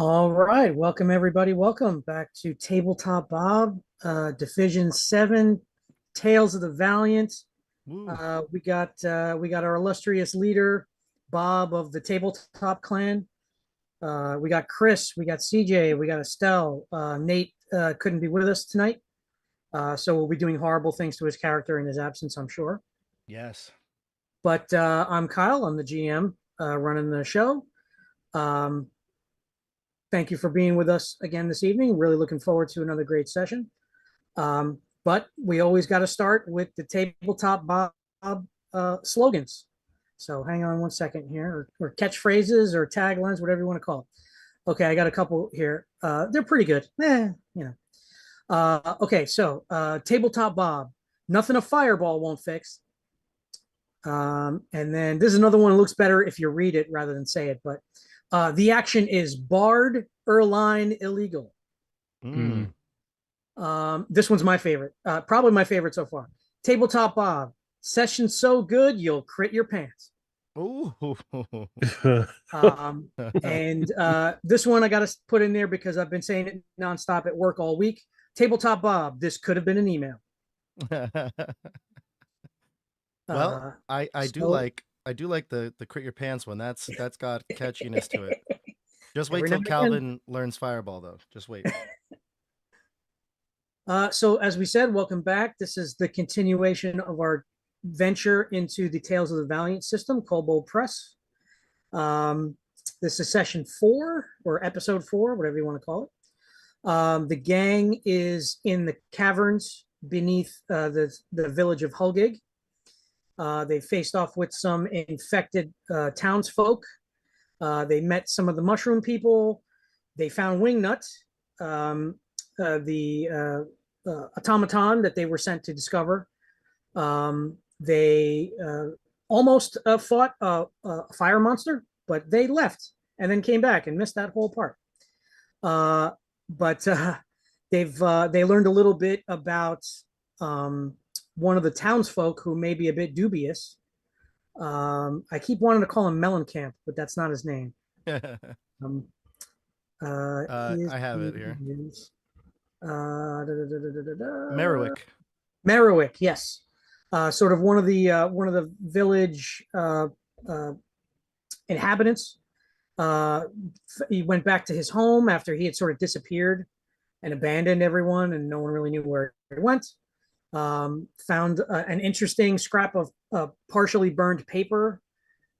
All right, welcome everybody. Welcome back to Tabletop Bob, Division 7, Tales of the Valiant. Woo. We got our illustrious leader, Bob of the Tabletop Clan. We got Chris, we got CJ, we got Estelle. Nate couldn't be with us tonight, so we'll be doing horrible things to his character in his absence, I'm sure. Yes. But I'm Kyle. I'm the GM running the show. Um, Thank you for being with us again this evening. Really looking forward to another great session. But we always got to start with the Tabletop Bob slogans. So hang on one second here, or catchphrases or taglines, whatever you want to call it. Okay, I got a couple here. They're pretty good. Okay, so Tabletop Bob, nothing a fireball won't fix. And then this is another one that looks better if you read it rather than say it, but the action is barred, Erline, illegal. Mm. This one's my favorite, probably my favorite so far. Tabletop Bob, session so good you'll crit your pants. Ooh. And this one I got to put in there because I've been saying it nonstop at work all week. Tabletop Bob, this could have been an email. Well, I do like the crit your pants one. That's got catchiness to it. Just wait till Calvin learns Fireball though. Just wait. So as we said, welcome back. This is the continuation of our venture into the Tales of the Valiant system, Kobold Press. This is session 4 or episode 4, whatever you want to call it. The gang is in the caverns beneath the village of Hulgig. They faced off with some infected townsfolk. They met some of the mushroom people. They found Wingnut, the automaton that they were sent to discover. They almost fought a fire monster, but they left and then came back and missed that whole part. But they learned a little bit about one of the townsfolk who may be a bit dubious. I keep wanting to call him Mellencamp, but that's not his name. Um, I have it here. Merriwick. Merriwick, yes. Sort of one of the village inhabitants. He went back to his home after he had sort of disappeared and abandoned everyone, and no one really knew where he went. Found an interesting scrap of partially burned paper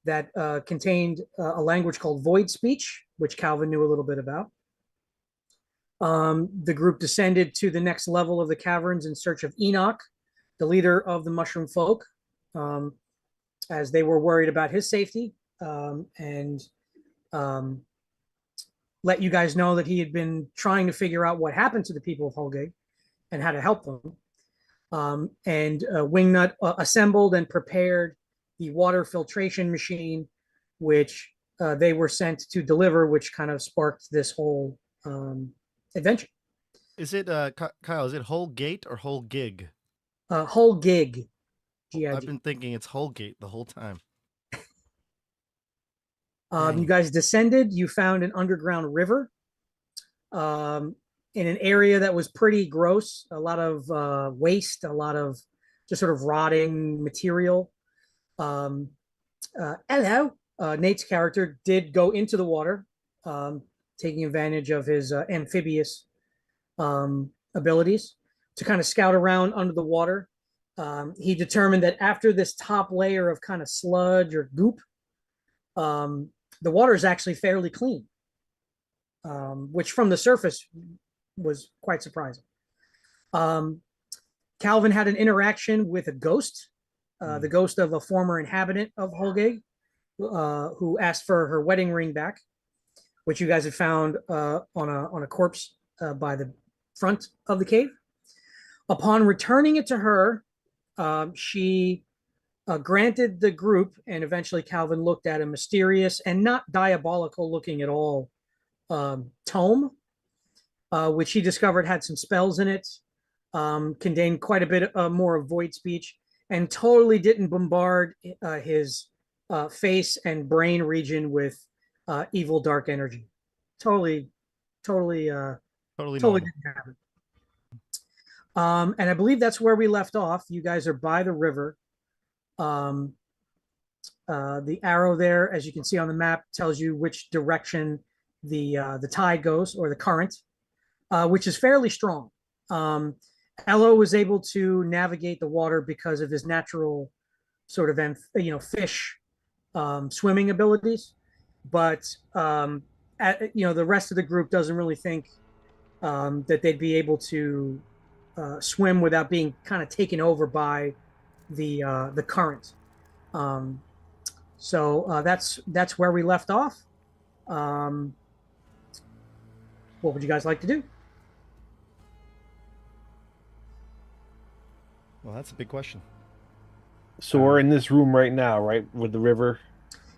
that contained a language called void speech, which Calvin knew a little bit about. The group descended to the next level of the caverns in search of Enoch, the leader of the mushroom folk, as they were worried about his safety, and let you guys know that he had been trying to figure out what happened to the people of Holgig and how to help them. And Wingnut assembled and prepared the water filtration machine, which they were sent to deliver, which kind of sparked this whole adventure. Is it Kyle? Is it whole gate or whole gig? Whole gig. I've been thinking it's whole gate the whole time. You guys descended. You found an underground river. In an area that was pretty gross, a lot of waste, a lot of just sort of rotting material. Hello, Nate's character did go into the water, taking advantage of his amphibious abilities to kind of scout around under the water. He determined that after this top layer of kind of sludge or goop, the water is actually fairly clean, which from the surface was quite surprising. Calvin had an interaction with a ghost, the ghost of a former inhabitant of Holgig, who asked for her wedding ring back, which you guys had found on a corpse by the front of the cave. Upon returning it to her, she granted the group, and eventually Calvin looked at a mysterious and not diabolical looking at all tome, which he discovered had some spells in it, contained quite a bit more of void speech, and totally didn't bombard his face and brain region with evil dark energy. Totally totally Totally totally normal. didn't happen. And I believe that's where we left off. You guys are by the river. The arrow there, as you can see on the map, tells you which direction the tide goes, or the current, which is fairly strong. Elo was able to navigate the water because of his natural sort of fish swimming abilities, but the rest of the group doesn't really think that they'd be able to swim without being kind of taken over by the current. So that's where we left off. What would you guys like to do? Well, that's a big question. So we're in this room right now, right, with the river.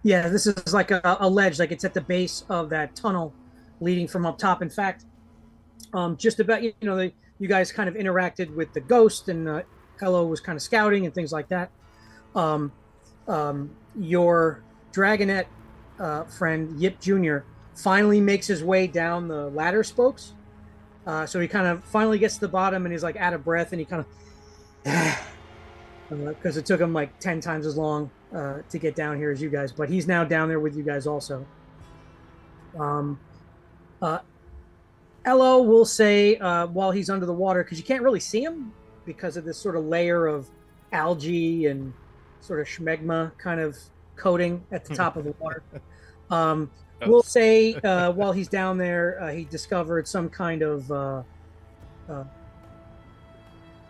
Yeah, this is like a ledge, like it's at the base of that tunnel leading from up top. In fact, just about you guys kind of interacted with the ghost, and Elo was kind of scouting and things like that. Your dragonette friend Yip Jr. finally makes his way down the ladder spokes. So he kind of finally gets to the bottom, and he's like out of breath, and he kind of because it took him like 10 times as long to get down here as you guys, but he's now down there with you guys also. Elo will say while he's under the water, because you can't really see him because of this sort of layer of algae and sort of schmegma kind of coating at the top of the water. We'll say while he's down there, he discovered some kind of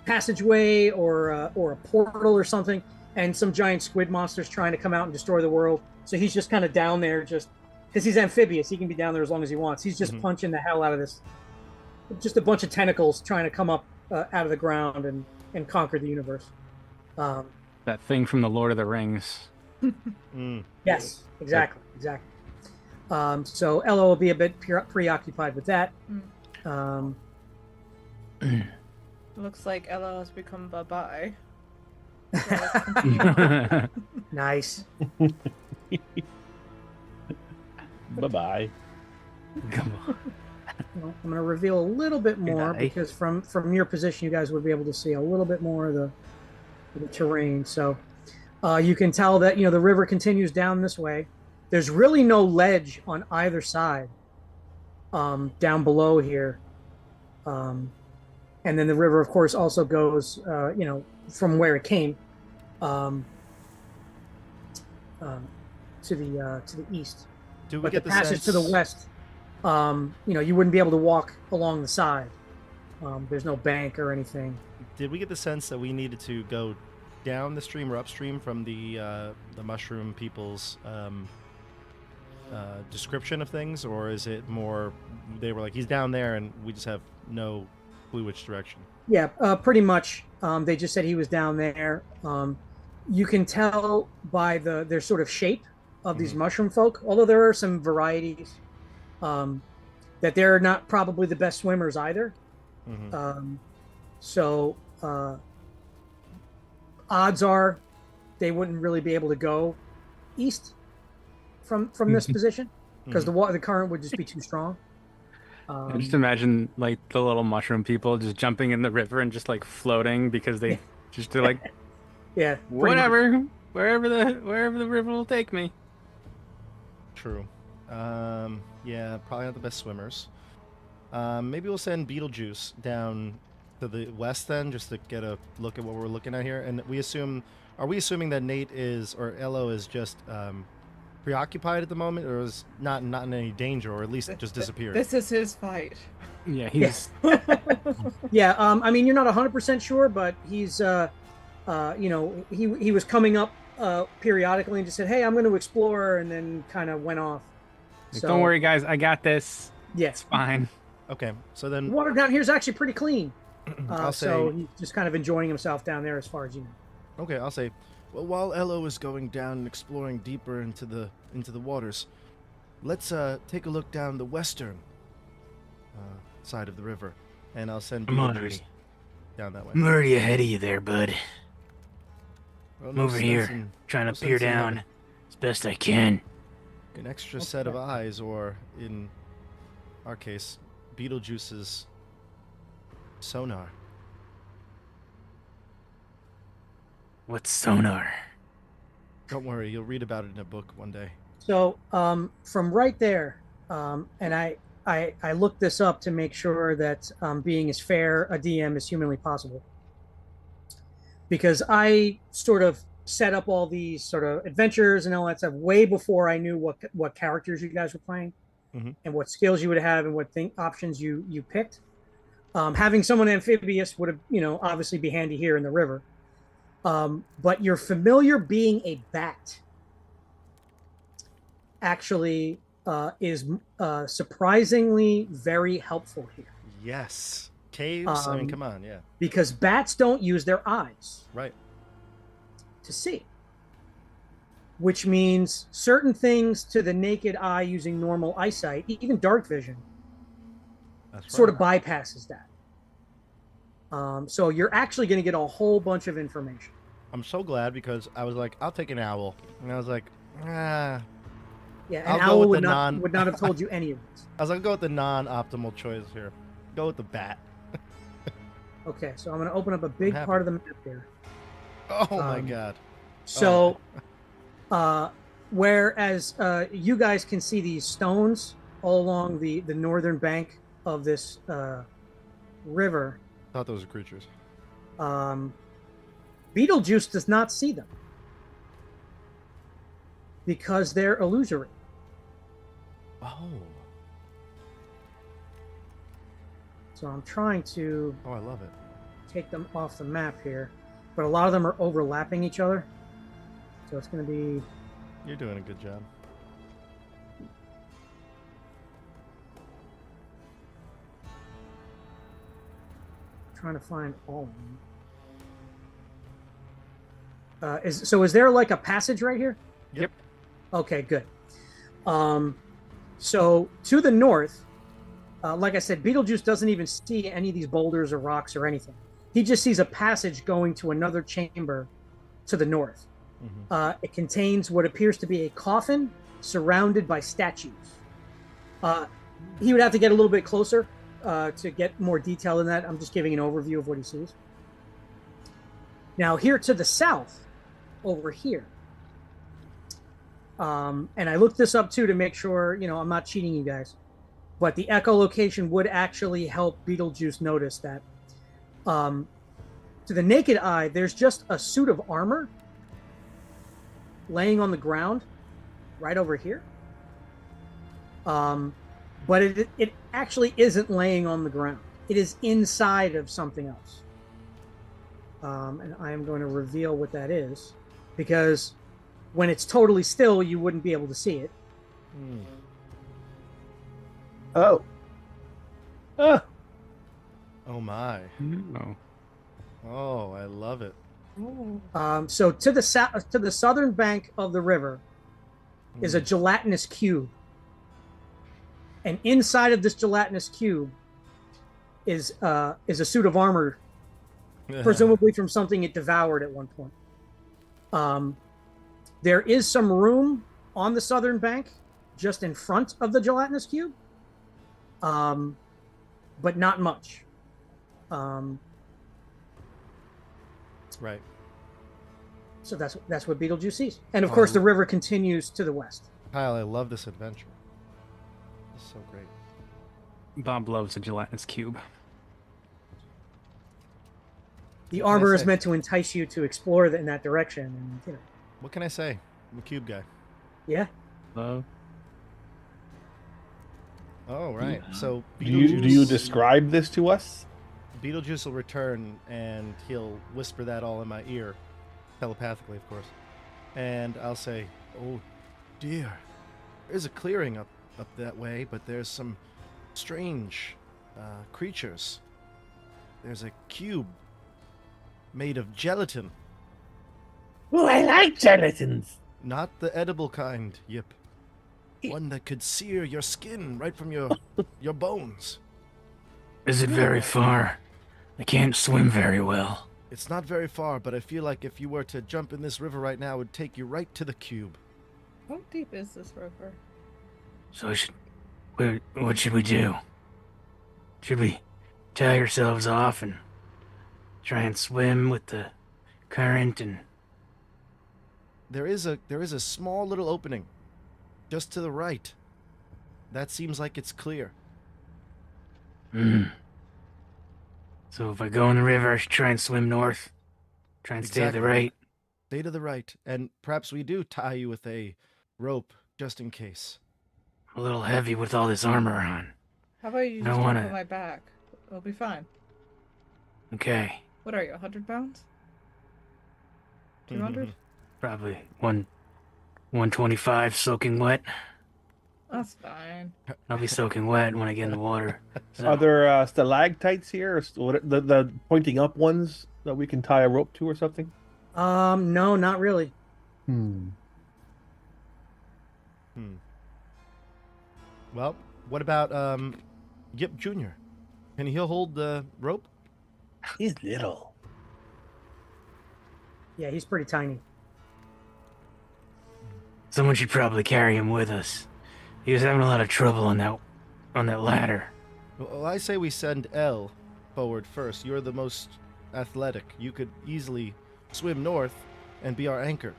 passageway or a portal or something, and some giant squid monsters trying to come out and destroy the world. So he's just kind of down there, just because he's amphibious, he can be down there as long as he wants. He's just punching the hell out of this, just a bunch of tentacles trying to come up out of the ground and conquer the universe. That thing from the Lord of the Rings. Yes, exactly. So Elo will be a bit preoccupied with that. Looks like Elo has become bye-bye. Nice. Bye-bye. Come on. Well, I'm going to reveal a little bit more because from your position, you guys would be able to see a little bit more of the terrain. So you can tell that the river continues down this way. There's really no ledge on either side down below here. And then the river, of course, also goes, from where it came to the east. But the passage to the west, you wouldn't be able to walk along the side. There's no bank or anything. Did we get the sense that we needed to go down the stream or upstream from the mushroom people's description of things, or is it more they were like he's down there and we just have no clue which direction? Yeah, pretty much. They just said he was down there. You can tell by their sort of shape of these mushroom folk, although there are some varieties, that they're not probably the best swimmers either. So odds are they wouldn't really be able to go east from this position because the current would just be too strong. I just imagine like the little mushroom people just jumping in the river and just like floating because they're like, yeah, whatever, wherever the river will take me. True. Yeah, probably not the best swimmers. Maybe we'll send Beetlejuice down to the west then, just to get a look at what we're looking at here. And are we assuming that Nate or Elo is just preoccupied at the moment, or is not in any danger, or at least just disappeared? This is his fight. Yeah, he's. Yeah, I mean, you're not 100% sure, but he's, he was coming up periodically and just said, "Hey, I'm going to explore," and then kind of went off. So, don't worry, guys, I got this. Yeah, it's fine. Okay, so then water down here is actually pretty clean. I'll say, so he's just kind of enjoying himself down there, as far as you know. Okay, I'll say, well, while Elo is going down and exploring deeper into the waters, let's take a look down the western side of the river, and I'll send Beetlejuice down that way. I'm already ahead of you there, bud. Well, I'm over here, trying to peer down as best I can. An extra set of eyes, or in our case, Beetlejuice's sonar. What's sonar? Don't worry, you'll read about it in a book one day. So from right there, and I looked this up to make sure that being as fair a DM as humanly possible, because I sort of set up all these sort of adventures and all that stuff way before I knew what characters you guys were playing, and what skills you would have and what options you picked. Having someone amphibious would have, obviously be handy here in the river. But your familiar being a bat actually is surprisingly very helpful here. Yes. Caves? I mean, come on, yeah. Because bats don't use their eyes Right. to see. Which means certain things to the naked eye using normal eyesight, even dark vision, That's sort right. of bypasses that. So you're actually going to get a whole bunch of information. I'm so glad because I was like, I'll take an owl. And I was like, Yeah, I'll an go owl with would the not have told you any of this. I was like, go with the non-optimal choice here. Go with the bat. Okay, so I'm going to open up a big happened? part of the map here. Oh my god. So, whereas you guys can see these stones all along the northern bank of this river, I thought those were creatures. Beetlejuice does not see them because they're illusory. Oh. So I'm trying to Oh, I love it. take them off the map here, but a lot of them are overlapping each other. So it's going to be You're doing a good job. trying to find all of them. Is there like a passage right here? Yep. Okay, good. So to the north, like I said, Beetlejuice doesn't even see any of these boulders or rocks or anything. He just sees a passage going to another chamber to the north. It contains what appears to be a coffin surrounded by statues. He would have to get a little bit closer to get more detail in that. I'm just giving an overview of what he sees. Now, here to the south, over here, and I looked this up too to make sure, I'm not cheating you guys, but the echolocation would actually help Beetlejuice notice that. To the naked eye, there's just a suit of armor laying on the ground right over here. But it actually isn't laying on the ground. It is inside of something else. And I am going to reveal what that is, because when it's totally still, you wouldn't be able to see it. Oh. Oh. Oh my. No. Oh, I love it. So to the south, to the southern bank of the river, is a gelatinous cube, and inside of this gelatinous cube is a suit of armor, presumably from something it devoured at one point. There is some room on the southern bank, just in front of the gelatinous cube, but not much. Right. So that's what Beetlejuice sees, and of course the river continues to the west. Kyle, I love this adventure. This is so great. Bob loves a gelatinous cube. The What can I armor is say? meant to entice you to explore in that direction, and What can I say? I'm a cube guy. yeah. Love. Oh, right. So Do you Beetlejuice- describe this to us? Beetlejuice will return and he'll whisper that all in my ear, telepathically, of course. And I'll say, "Oh, dear, there's a clearing up that way, but there's some strange creatures. There's a cube made of gelatin, Well, I like gelatins. not the edible kind. Yip, one that could sear your skin right from your bones. Is it very far? I can't swim very well. It's not very far, but I feel like if you were to jump in this river right now, it would take you right to the cube." How deep is this river? So what should we do? Should we tie ourselves off and try and swim with the current and There is a small little opening just to the right. That seems like it's clear. So if I go in the river, I should try and swim north. Try and stay to the Exactly. right. Stay to the right, and perhaps we do tie you with a rope just in case. I'm a little heavy with all this armor on. How about you I just don't jump wanna- on my back? It'll be fine. Okay, What are you, 100 pounds? 200? probably 125 soaking wet. That's fine. I'll be soaking wet when I get in the water. So, Are there stalactites here? Or the pointing up ones that we can tie a rope to or something? No, not really. Well, what about Yip Jr.? Can he hold the rope? He's little. Yeah, he's pretty tiny. someone should probably carry him with us. He was having a lot of trouble on that ladder. Well, I say we send L forward first. You're the most athletic. You could easily swim north and be our anchor.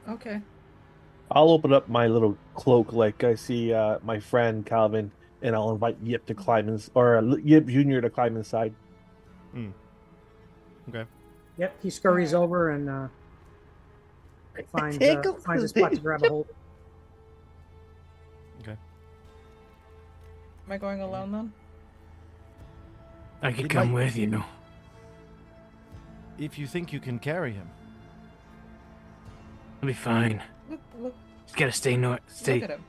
Okay. I'll open up my little cloak like I see my friend Calvin, and I'll invite Yip to climb in, or Yip Junior to climb inside. Okay. Yep, he scurries over and finds a spot to grab a hold. Am I going alone then? I could It come might- with you. If you think you can carry him. I'll be fine. Look Just gotta stay north. at him.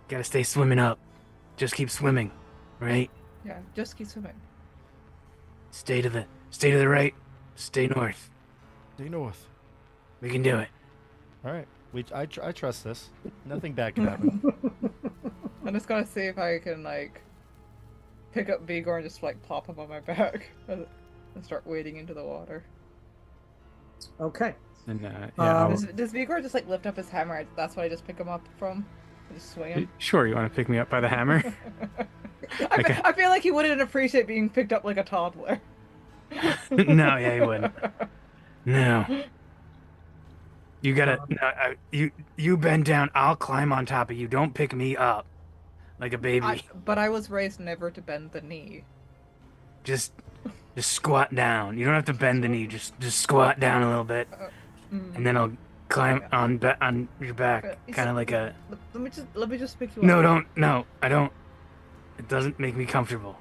Gotta stay swimming up. Just keep swimming, right? Yeah, just keep swimming. Stay to the right. Stay north. Stay north. We can do it. All right. I trust this. Nothing bad can happen. I'm just gonna see if I can like pick up Vigor and just like plop him on my back and start wading into the water. Okay. And Does Vigor just like lift up his hammer? That's what I just pick him up from. I just swing him. sure, you want to pick me up by the hammer? I feel like he wouldn't appreciate being picked up like a toddler. No, yeah, he wouldn't. No. You gotta. No, you bend down. I'll climb on top of you. Don't pick me up like a baby. But I was raised never to bend the knee. Just squat down. You don't have to bend the knee. Just squat down a little bit, and then I'll climb on your back, kind of like a. Let me just pick you No, up. don't. No, I don't. It doesn't make me comfortable.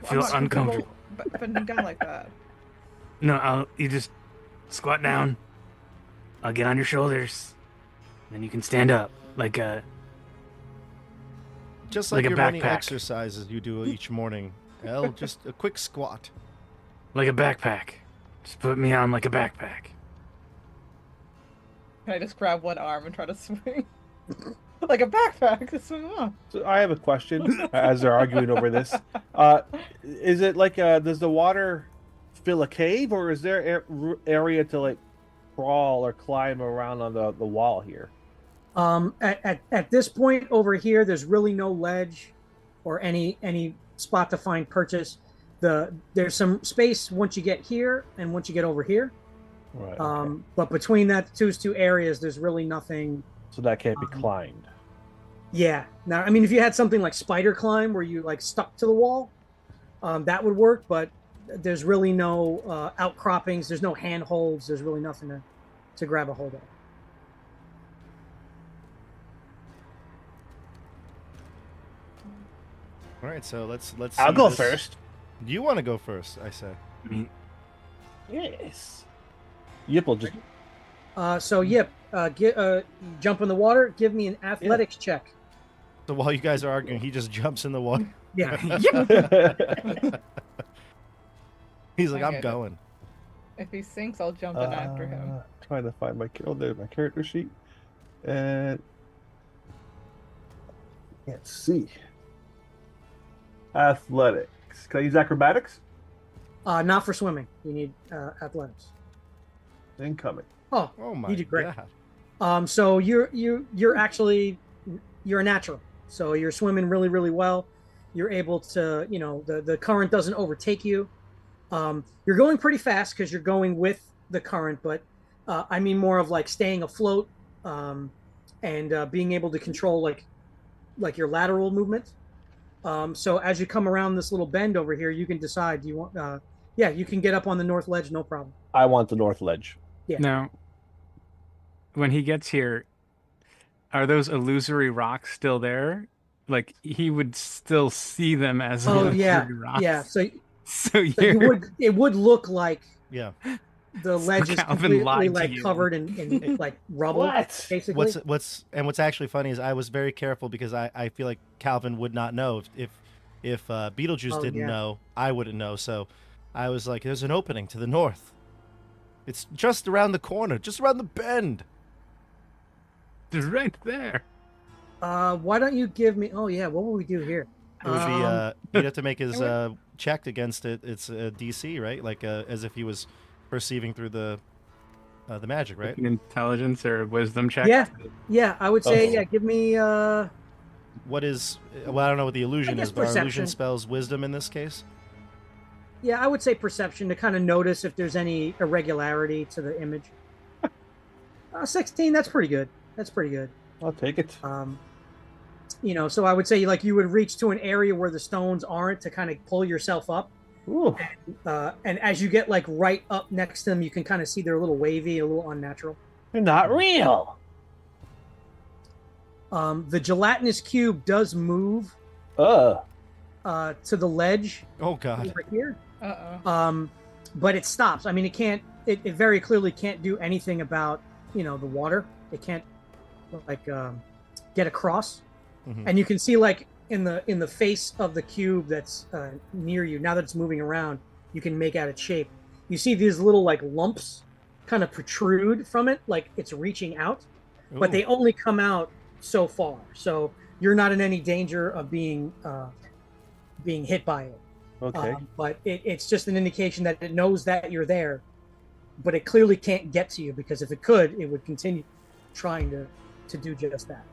I feel I'm not uncomfortable. Bending down like that. No, you just squat down. I'll get on your shoulders, then you can stand up like a. Just Like like, a your many backpack. exercises you do each morning, L. Just a quick squat. Like a backpack. Just put me on like a backpack. Can I just grab one arm and try to swing? Like a backpack to swing on. So I have a question as they're arguing over this. Is it like does the water fill a cave, or is there area to like crawl or climb around on the wall here? At this point over here, there's really no ledge or any spot to find purchase. There's some space once you get here and once you get over here. Right. Okay. But between those two areas, there's really nothing. So that can't be climbed. Yeah. Now, I mean, if you had something like spider climb where you like stuck to the wall, that would work. But there's really no outcroppings. There's no handholds. There's really nothing to grab a hold of. All right, so let's. I'll see go this. first. You want to go first? I say. I mean, Yes. Yip will just. So Yip, jump in the water. Give me an athletics check. So while you guys are arguing, he just jumps in the water. Yeah. He's like, Okay. I'm going. If he sinks, I'll jump in after him. Trying to find my there's my character sheet, and can't see. Athletics. Can I use acrobatics? Not for swimming. You need athletics. Incoming. Oh, Oh my you did great. God. So you're actually a natural. So you're swimming really, really well. you're able to, the current doesn't overtake you. You're going pretty fast because you're going with the current, but I mean more of like staying afloat, and being able to control like your lateral movement. So as you come around this little bend over here, you can decide, do you want, yeah, you can get up on the north ledge, no problem. I want the north ledge. Yeah. Now, when he gets here, are those illusory rocks still there? Like he would still see them as Oh illusory yeah, rocks. yeah. So So you you're would, it would look like Yeah. the ledge is Calvin lied completely to like you. covered in like rubble, What? basically. What's actually funny is I was very careful because I feel like Calvin would not know if Beetlejuice Oh, didn't yeah. know, I wouldn't know. So I was like, there's an opening to the north. It's just around the corner, just around the bend. just right there. Why don't you give me? Oh yeah, what will we do here? It would be he'd have to make his and check against it. It's DC, right? Like as if he was perceiving through the magic, right? An intelligence or wisdom check. Yeah. I would say, Oh. yeah. Give me. What is? Well, I don't know what the illusion guess is, but our illusion perception. spells wisdom in this case. Yeah, I would say perception to kind of notice if there's any irregularity to the image. 16. That's pretty good. That's pretty good. I'll take it. So I would say like you would reach to an area where the stones aren't to kind of pull yourself up. Ooh. And as you get like right up next to them, you can kind of see they're a little wavy, a little unnatural. They're not real. The gelatinous cube does move Uh. to the ledge Oh God. over here. Uh-oh. But it stops. I mean, it can't. It very clearly can't do anything about the water. It can't like get across. Mhm. And you can see like in the face of the cube that's near you. Now that it's moving around, you can make out its shape. You see these little like lumps kind of protrude from it, like it's reaching out, but Ooh. they only come out so far. So you're not in any danger of being hit by it. Okay. But it's just an indication that it knows that you're there, but it clearly can't get to you because if it could, it would continue trying to do just that.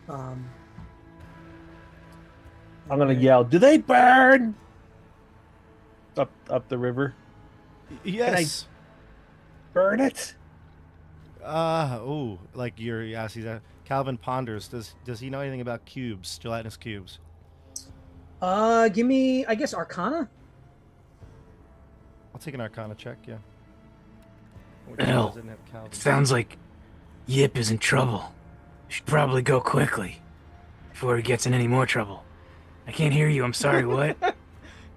I'm gonna yell. Do they burn? Up the river. Yes. Burn it. Like you're asking that. Calvin ponders. Does he know anything about cubes, gelatinous cubes? Give me, I guess, Arcana. I'll take an Arcana check. Yeah. Hell, Doesn't have Calvin. It sounds like Yip is in trouble. You should probably go quickly before he gets in any more trouble. I can't hear you. I'm sorry. What?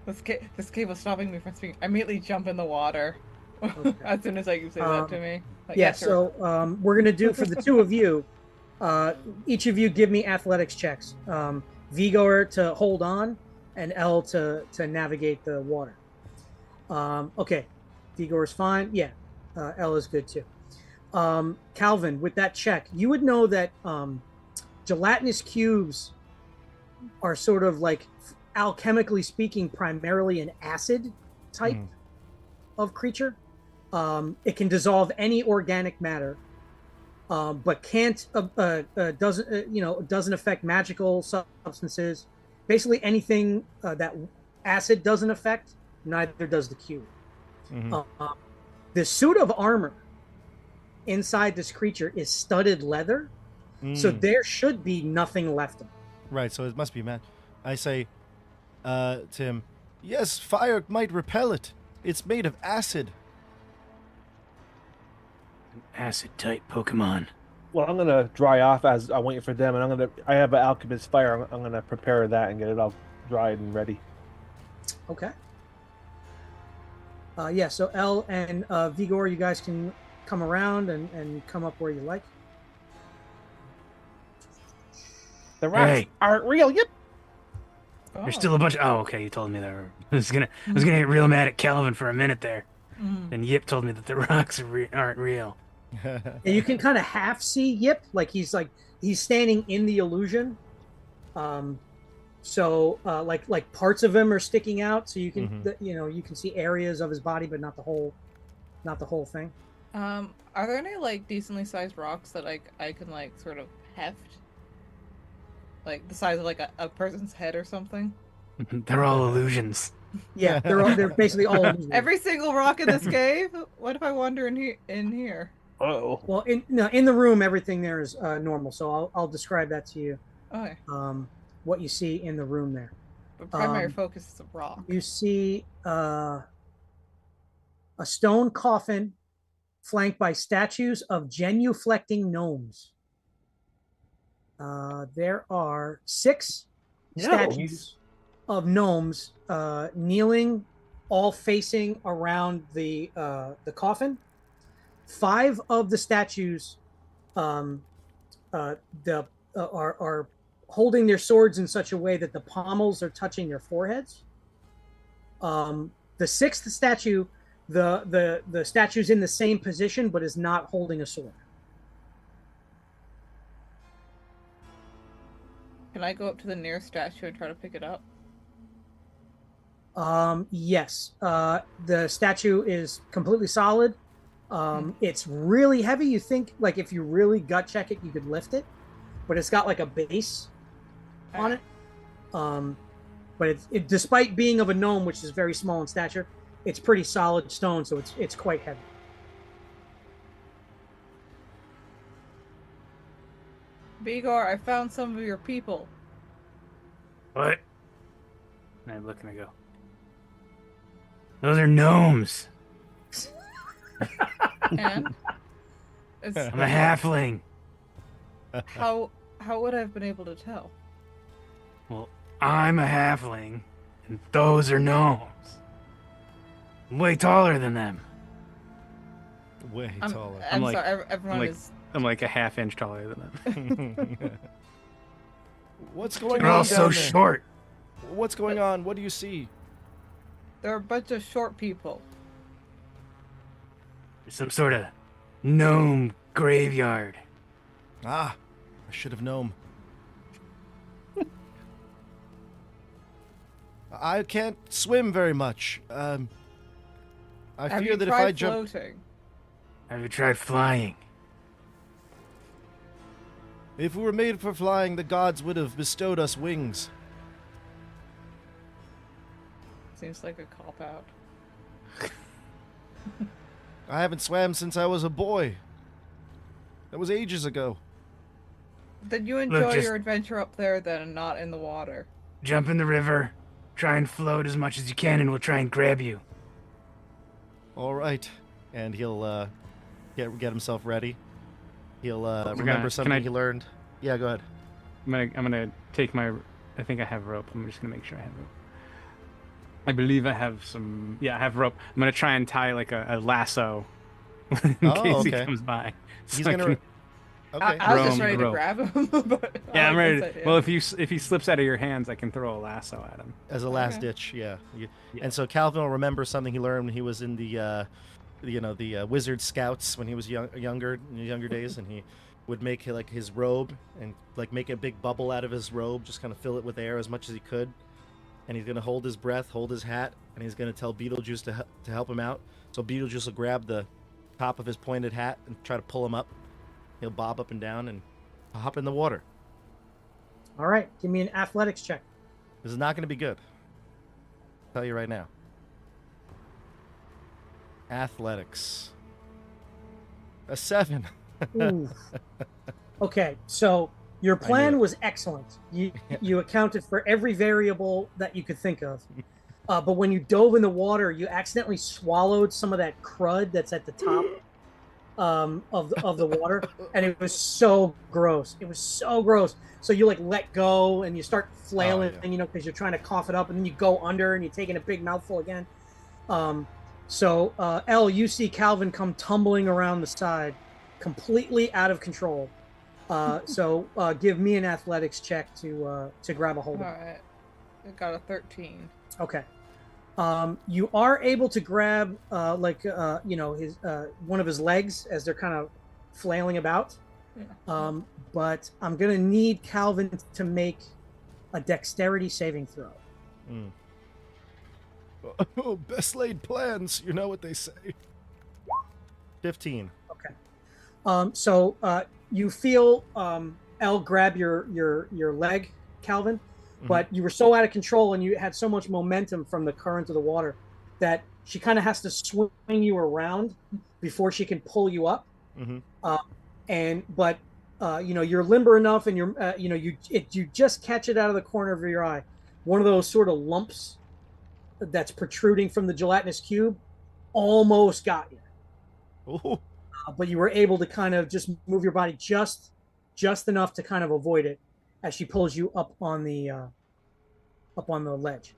This cave was stopping me from speaking. I immediately jump in the water Okay. as soon as you say that to me. Like, Yeah, sure. so we're gonna do for the two of you. Each of you give me athletics checks. Vigor to hold on, and L to navigate the water. Okay, Vigor is fine. Yeah, L is good too. Calvin, with that check, you would know that gelatinous cubes are sort of like, alchemically speaking, primarily an acid type of creature. It can dissolve any organic matter, but can't doesn't affect magical substances. Basically, anything that acid doesn't affect, neither does the cube. The suit of armor inside this creature is studded leather, so there should be nothing left of it. Right, so it must be mad. I say to him, yes, fire might repel it. It's made of acid. Acid type Pokemon. Well, I'm gonna dry off as I'm waiting for them, and I have an alchemist fire. I'm gonna prepare that and get it all dried and ready. Okay. Yeah, so L and Vigor, you guys can come around and come up where you like. The rocks Hey. aren't real. Yep. There's still a bunch. Oh, okay. You told me there. I was gonna get real mad at Calvin for a minute there. And Yip told me that the rocks aren't real. And you can kind of half see Yip, like he's standing in the illusion. So like parts of him are sticking out, so you can you can see areas of his body, but not the whole thing. Are there any like decently sized rocks that I can like sort of heft? Like the size of like a person's head or something? They're all illusions. Yeah, they're basically all illusions. Every single rock in this cave? What if I wander in here? Oh. Well, in the room, everything there is normal. So I'll describe that to you. Okay. What you see in the room there. But primary focus is a rock. You see a stone coffin flanked by statues of genuflecting gnomes. There are 6 statues of gnomes kneeling, all facing around the coffin. 5 of the statues are holding their swords in such a way that the pommels are touching their foreheads. The 6th statue, the statue's in the same position but is not holding a sword. Can I go up to the nearest statue and try to pick it up? Yes. The statue is completely solid. It's really heavy. You think, like, if you really gut check it, you could lift it, but it's got like a base on it. But it despite being of a gnome, which is very small in stature, it's pretty solid stone, so it's quite heavy. Vigor, I found some of your people. What? And I look and I go, those are gnomes. And? I'm a halfling. How would I have been able to tell? Well, I'm a halfling, and those are gnomes. I'm way taller than them. Way taller. I'm like- sorry, everyone like- is... I'm like a half inch taller than them. What's going They're on all down so there? short. What's going on? What do you see? There are a bunch of short people. There's some sort of gnome graveyard. Ah, I should have known. I can't swim very much. I Have fear you that if tried I jump, floating? Have you tried flying? if we were made for flying, the gods would have bestowed us wings. Seems like a cop-out. I haven't swam since I was a boy. That was ages ago. Then you enjoy just- your adventure up there then, and not in the water. Jump in the river, try and float as much as you can, and we'll try and grab you. All right, and he'll get himself ready. He'll gonna- remember can something I- he learned. Yeah, go ahead. I'm gonna take my. I think I have rope. I'm just gonna make sure I have rope. I believe I have some. Yeah, I have rope. I'm gonna try and tie like a lasso in Oh, case he okay. comes by. He's So I gonna. can- Okay. I was just Roam, ready to rope. grab him, but Yeah, I I'm like ready. this idea. Well, if he slips out of your hands, I can throw a lasso at him. As a last Okay. ditch, yeah. Yeah. And so Calvin will remember something he learned when he was in the Wizard Scouts when he was younger in his younger days, and he would make like his robe and like make a big bubble out of his robe, just kind of fill it with air as much as he could, and he's gonna hold his breath, hold his hat, and he's gonna tell Beetlejuice to help him out. So Beetlejuice will grab the top of his pointed hat and try to pull him up. He'll bob up and down and hop in the water. All right, give me an athletics check. This is not going to be good. I'll tell you right now. Athletics. A 7. Ooh. Okay, so your I plan knew it. was excellent. You accounted for every variable that you could think of. But when you dove in the water, you accidentally swallowed some of that crud that's at the top of the water, and it was so gross. It was so gross. So you like let go and you start flailing, yeah. you know, because you're trying to cough it up, and then you go under and you're taking a big mouthful again. So Elle, you see Calvin come tumbling around the side, completely out of control. So give me an athletics check to grab a hold of him. Alright. I got a 13. Okay. You are able to grab his one of his legs as they're kind of flailing about. Yeah. But I'm gonna need Calvin to make a dexterity saving throw. Oh, best laid plans. You know what they say. 15. So you feel Elle grabbed your leg, Calvin, but you were so out of control and you had so much momentum from the current of the water that she kind of has to swing you around before she can pull you up. But you're limber enough, and you just catch it out of the corner of your eye. One of those sort of lumps that's protruding from the gelatinous cube almost got you. But you were able to kind of just move your body just enough to kind of avoid it as she pulls you up on the ledge.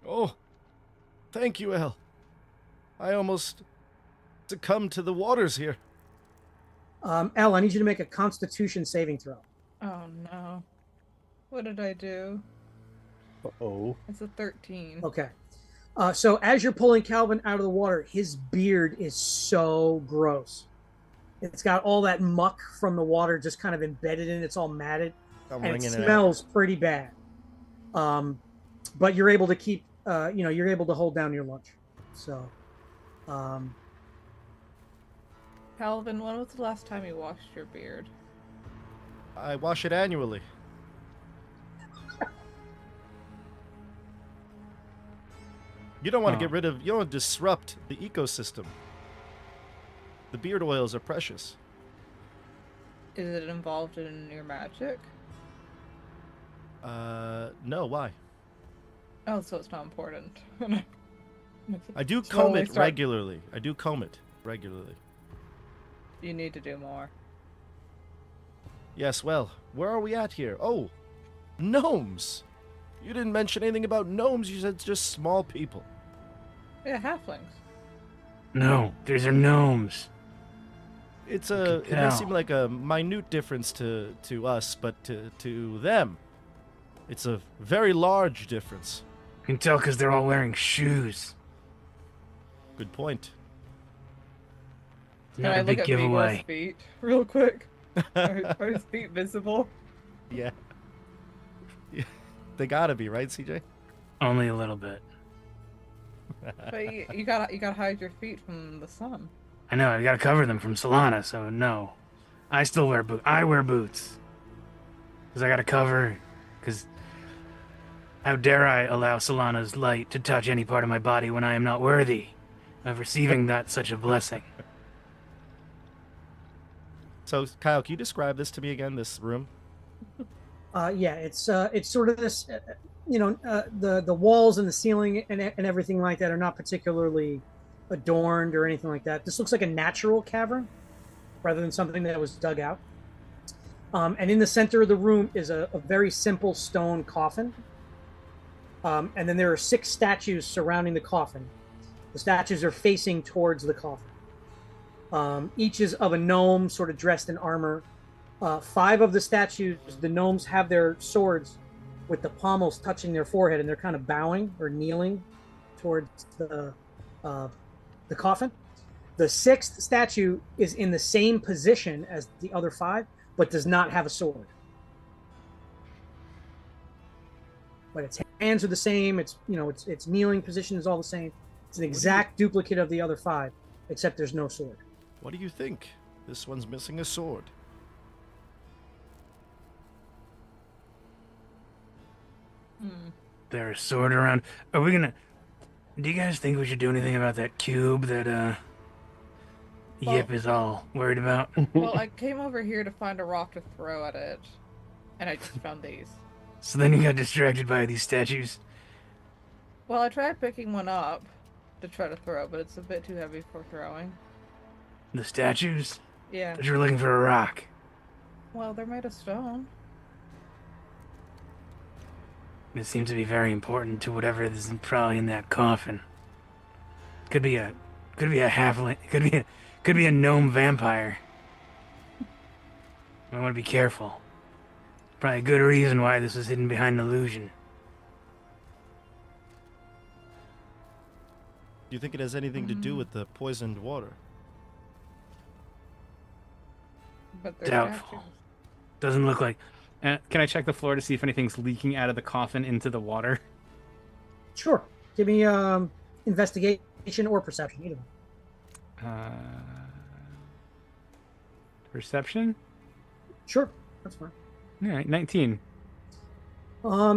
Oh, thank you, Elle. I almost succumbed to the waters here. Elle, I need you to make a Constitution saving throw. Oh no. What did I do? Uh-oh. It's a 13. Okay. So as you're pulling Calvin out of the water, his beard is so gross. It's got all that muck from the water just kind of embedded in it. It's all matted. And it smells pretty bad. But you're able to keep, you're able to hold down your lunch. So, Calvin, when was the last time you washed your beard? I wash it annually. You don't want to get rid of, you don't want to disrupt the ecosystem. The beard oils are precious. Is it involved in your magic? No, why? Oh, so it's not important. I do comb it regularly. You need to do more. Yes, well, where are we at here? Oh, gnomes. You didn't mention anything about gnomes. You said just small people. Yeah, halflings. No, these are gnomes. It may seem like a minute difference to us, but to them, it's a very large difference. You can tell because they're all wearing shoes. Good point. Can I look at Vigor's feet real quick? Are his feet visible? Yeah. They gotta be, right, CJ? Only a little bit. But you gotta hide your feet from the sun. I know, I gotta cover them from Solana, so no. I still wear boots. I wear boots. Because I gotta cover, because how dare I allow Solana's light to touch any part of my body when I am not worthy of receiving such a blessing. So, Kyle, can you describe this to me again, this room? Yeah, it's sort of this, the walls and the ceiling and everything like that are not particularly adorned or anything like that. This looks like a natural cavern rather than something that was dug out. And in the center of the room is a very simple stone coffin. And then there are 6 statues surrounding the coffin. The statues are facing towards the coffin. Each is of a gnome sort of dressed in armor. 5 of the statues, the gnomes have their swords with the pommels touching their forehead, and they're kind of bowing or kneeling towards the coffin. The 6th statue is in the same position as the other 5, but does not have a sword. But its hands are the same. Its kneeling position is all the same. It's an exact duplicate of the other 5, except there's no sword. What do you think? This one's missing a sword. There's a sword around. Are we gonna... Do you guys think we should do anything about that cube that, Yip is all worried about? Well, I came over here to find a rock to throw at it, and I just found these. So then you got distracted by these statues? Well, I tried picking one up to try to throw, but it's a bit too heavy for throwing. The statues? Yeah. But you were looking for a rock. Well, they're made of stone. It seems to be very important to whatever is probably in that coffin. Could be a halfling. Could be a gnome vampire. I want to be careful. Probably a good reason why this was hidden behind an illusion. Do you think it has anything to do with the poisoned water? But they're Doubtful. statues. Doesn't look like... Can I check the floor to see if anything's leaking out of the coffin into the water? Sure. Give me investigation or perception, either one. Perception? Sure, that's fine. All right, 19.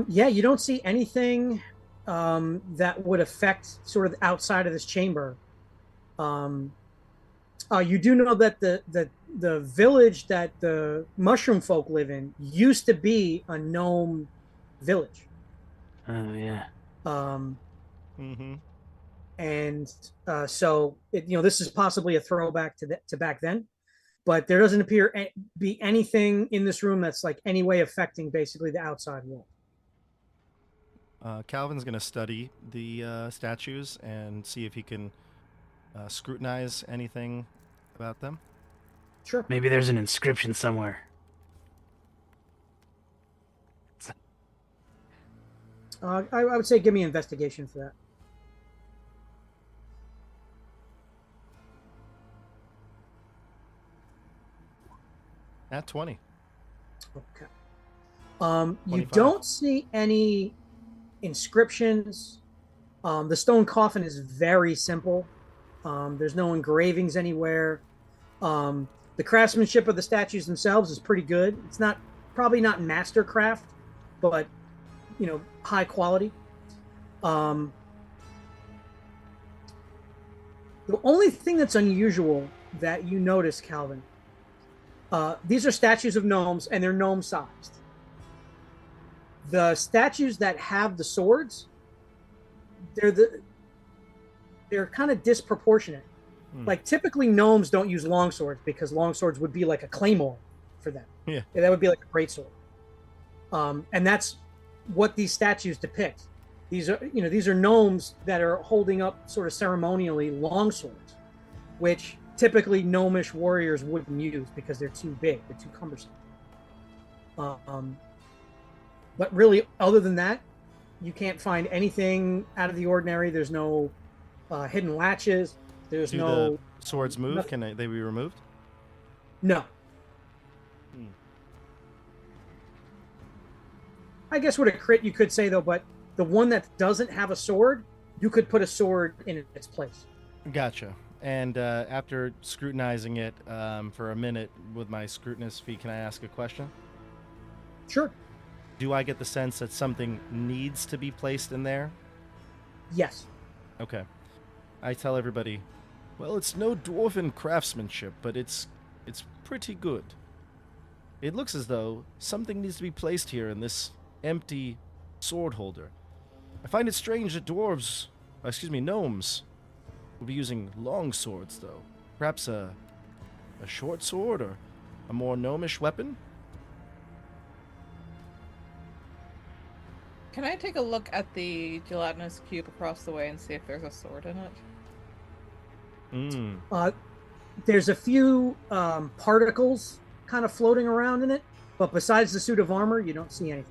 Yeah, you don't see anything that would affect sort of outside of this chamber. You do know that the village that the mushroom folk live in used to be a gnome village. Oh yeah. Um, Mm-hmm. and so this is possibly a throwback to back then, but there doesn't appear be anything in this room that's like any way affecting basically the outside world. Calvin's going to study the statues and see if he can scrutinize anything about them. Sure. Maybe there's an inscription somewhere. I would say give me investigation for that. At 20. Okay. You 25. don't see any inscriptions. The stone coffin is very simple. There's no engravings anywhere. The craftsmanship of the statues themselves is pretty good. It's probably not mastercraft, but high quality. The only thing that's unusual that you notice, Calvin, these are statues of gnomes, and they're gnome sized. The statues that have the swords, they're kind of disproportionate. Like typically gnomes don't use long swords because long swords would be like a claymore for them. Yeah. That would be like a great sword. And that's what these statues depict. These are gnomes that are holding up sort of ceremonially long swords, which typically gnomish warriors wouldn't use because they're too big, they're too cumbersome. But really, other than that, you can't find anything out of the ordinary. There's no hidden latches. There's Do no the swords move? nothing. Can they be removed? No. I guess with a crit you could say though, but the one that doesn't have a sword, you could put a sword in its place. Gotcha. And after scrutinizing it for a minute with my scrutinous feet, can I ask a question? Sure. Do I get the sense that something needs to be placed in there? Yes. Okay. I tell everybody, well, it's no dwarven craftsmanship, but it's pretty good. It looks as though something needs to be placed here in this empty sword holder. I find it strange that gnomes would be using long swords, though. Perhaps a short sword or a more gnomish weapon? Can I take a look at the gelatinous cube across the way and see if there's a sword in it? There's a few particles kind of floating around in it, but besides the suit of armor, you don't see anything.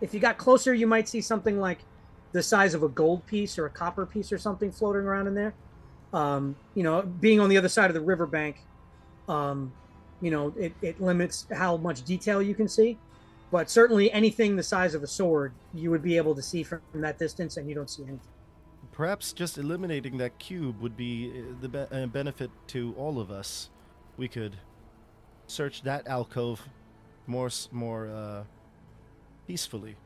If you got closer, you might see something like the size of a gold piece or a copper piece or something floating around in there. Being on the other side of the riverbank, it limits how much detail you can see. But certainly anything the size of a sword, you would be able to see from that distance, and you don't see anything. Perhaps just eliminating that cube would be the benefit to all of us. We could search that alcove more peacefully.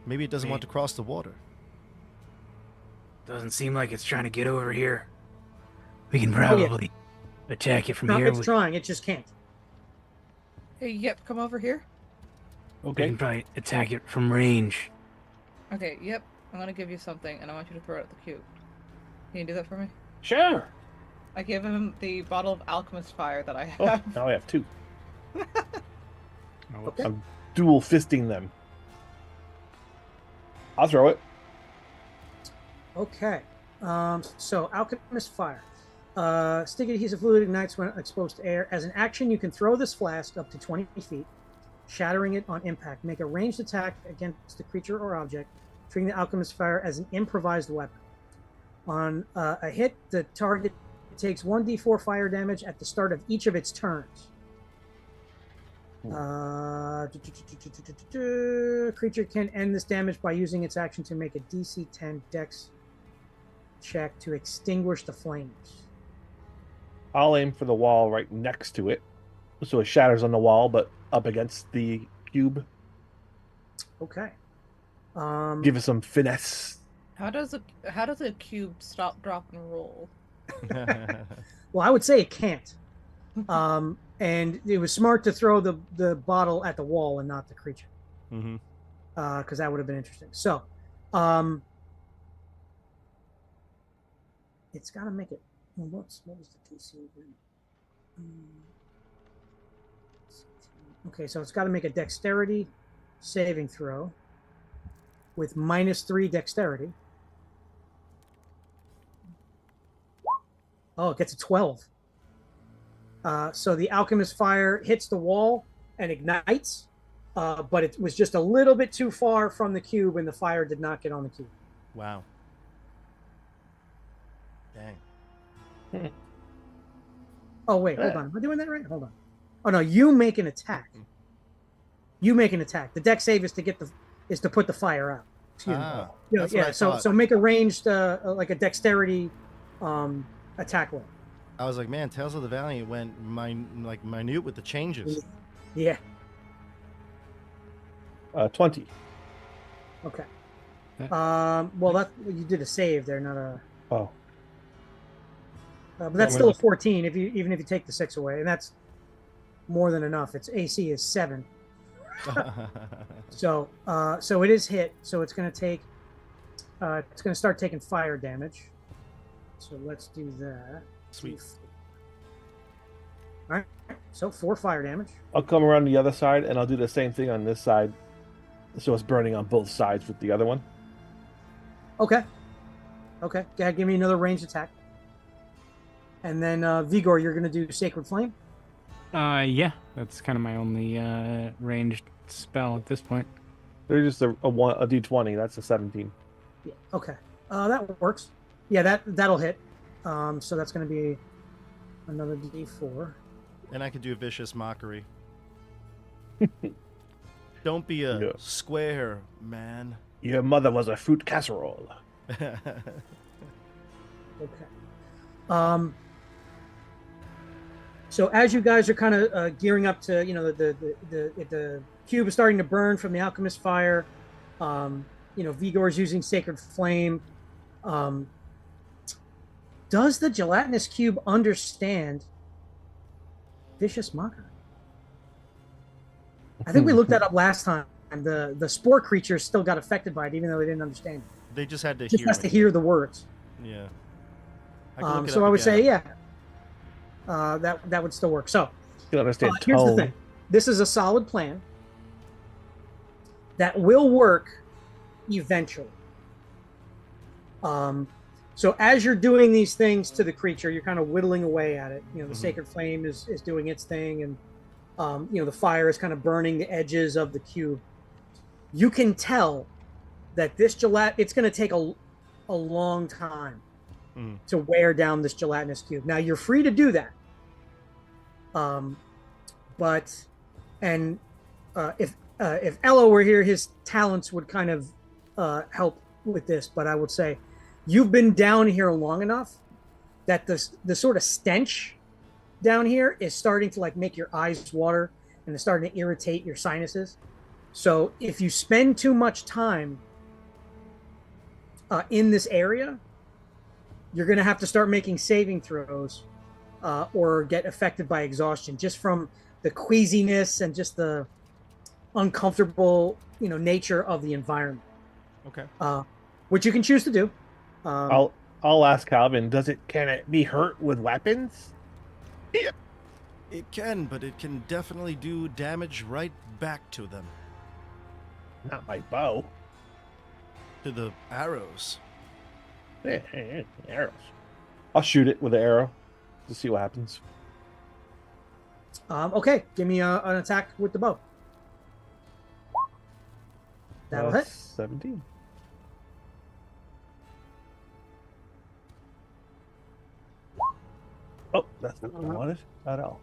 Maybe it doesn't want to cross the water. Doesn't seem like it's trying to get over here. We can probably attack it from here. It's trying, it just can't. Hey, yep, come over here. We Okay. can probably attack it from range. Okay, yep, I'm gonna give you something, and I want you to throw it at the cube. Can you do that for me? Sure. I give him the bottle of alchemist fire that I Oh, have. now I have two. Okay. I'm dual fisting them. I'll throw it. Okay. So alchemist fire. Sticky adhesive fluid ignites when exposed to air. As an action, you can throw this flask up to 20 feet, shattering it on impact. Make a ranged attack against a creature or object, treating the alchemist fire as an improvised weapon. On a hit, the target takes 1d4 fire damage at the start of each of its turns. Creature can end this damage by using its action to make a DC 10 Dex check to extinguish the flames. I'll aim for the wall right next to it, so it shatters on the wall, but up against the cube. Okay. Give it some finesse. How does a cube stop, drop, and roll? Well, I would say it can't. And it was smart to throw the bottle at the wall and not the creature. Mm-hmm. Because that would have been interesting. So, it's got to make it. What was the DC again? Okay, so it's got to make a dexterity saving throw with -3 dexterity. Oh, it gets a 12. So the alchemist fire hits the wall and ignites, but it was just a little bit too far from the cube, and the fire did not get on the cube. Wow. Dang. Oh wait, hold on. Am I doing that right? Hold on. Oh no, you make an attack. You make an attack. The dex save is to put the fire out. Excuse me. Ah, Yeah, that's what I thought. so make a ranged like a dexterity attack roll. I was like, man, Tales of the Valiant went minute with the changes. Yeah. 20. Okay. Well, that you did a save there, not a. Oh. But that's still a 14 even if you take the 6 away, and that's more than enough. Its AC is 7. So it is hit. So it's going to take. It's going to start taking fire damage. So let's do that. Sweet. All right. So 4 fire damage. I'll come around the other side, and I'll do the same thing on this side. So it's burning on both sides with the other one. Okay. Okay. Go ahead, give me another ranged attack. And then Vigor, you're going to do Sacred Flame. Yeah, that's kind of my only ranged spell at this point. They're just a D20. That's a 17. Yeah. Okay. That works. Yeah, that'll hit. So that's going to be another D4. And I could do Vicious Mockery. Don't be a square, man. Your mother was a fruit casserole. Okay. So as you guys are kind of gearing up to, the cube is starting to burn from the alchemist fire. Vigor is using Sacred Flame. Does the gelatinous cube understand Vicious Mockery? I think we looked that up last time. The spore creatures still got affected by it, even though they didn't understand it. They just had to Just hear has it. to hear the words. Yeah. So I would say, yeah, that would still work. So You understand here's the tone. thing. This is a solid plan that will work eventually. So as you're doing these things to the creature, you're kind of whittling away at it. The Sacred Flame is doing its thing, and the fire is kind of burning the edges of the cube. You can tell that this it's going to take a long time to wear down this gelatinous cube. Now you're free to do that. If Ello were here, his talents would kind of help with this. But I would say you've been down here long enough that the sort of stench down here is starting to make your eyes water, and it's starting to irritate your sinuses. So if you spend too much time in this area, you're going to have to start making saving throws or get affected by exhaustion just from the queasiness and just the uncomfortable, nature of the environment. Okay. Which you can choose to do. I'll ask Calvin. Can it be hurt with weapons? It can, but it can definitely do damage right back to them. Not my bow. To the arrows. Arrows. I'll shoot it with an arrow to see what happens. Okay, give me an attack with the bow. That'll hit. 17. Oh, that's not what I wanted at all.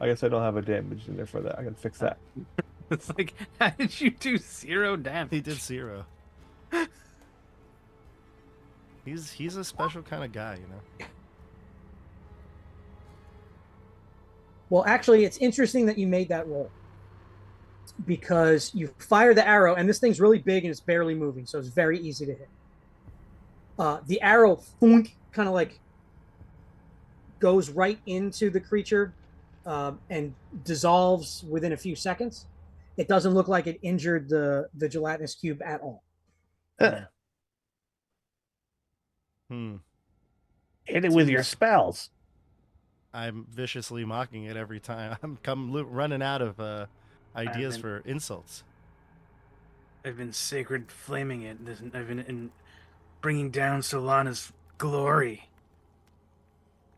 I guess I don't have a damage in there for that. I can fix that. It's like, how did you do 0 damage? He did 0. He's a special kind of guy, you know. Well, actually, it's interesting that you made that roll because you fire the arrow, and this thing's really big and it's barely moving, so it's very easy to hit. The arrow, kind of like goes right into the creature and dissolves within a few seconds. It doesn't look like it injured the gelatinous cube at all. Hmm. Hit it with your spells. I'm viciously mocking it every time. Running out of ideas for insults. I've been sacred flaming it. I've been bringing down Solana's glory.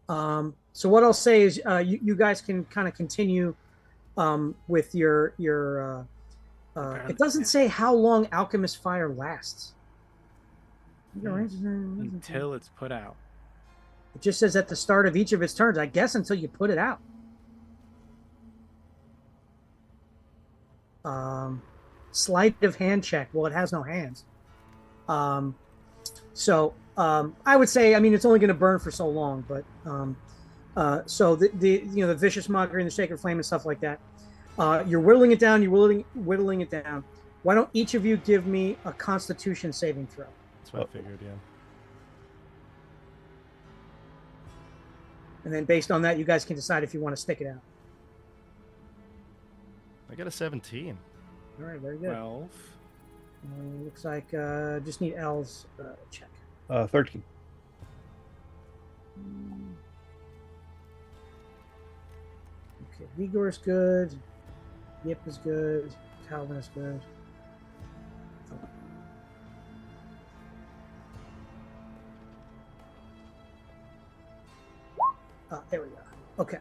So what I'll say is you guys can kind of continue with your it doesn't say how long alchemist fire lasts. Until it's put out. It just says at the start of each of its turns, I guess, until you put it out. Sleight of hand check. Well, it has no hands. So I would say, I mean, it's only going to burn for so long, but so the vicious mockery and the sacred flame and stuff like that. You're whittling it down. You're whittling it down. Why don't each of you give me a Constitution saving throw? That's what I figured. Yeah. And then based on that, you guys can decide if you want to stick it out. I got a 17. All right, very good. 12. Looks like just need L's check. 13. Okay, Vigor's good. Yip is good. Calvin is good. There we go. Okay.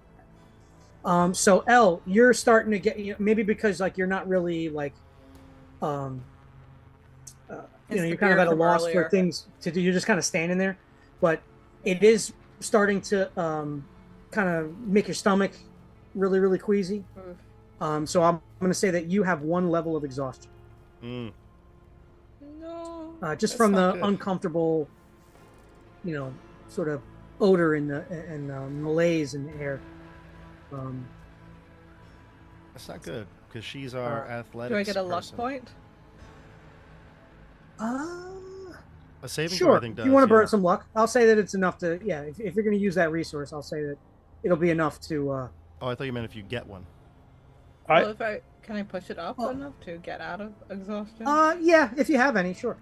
So L, you're starting to get, maybe because like you're not really like, you're kind of at a loss for things to do. You're just kind of standing there, but it is starting to kind of make your stomach really, really queasy. So I'm going to say that you have 1 level of exhaustion. No. Just from the uncomfortable, sort of odor and malaise in the air. That's not good because she's our athletic. Do I get a luck point? A saving sure. throw, I think, does. If you want to burn some luck, I'll say that it's enough to. Yeah, if you're going to use that resource, I'll say that it'll be enough to. Oh, I thought you meant if you get one. Well, can I push it up enough to get out of exhaustion? Yeah, if you have any, sure.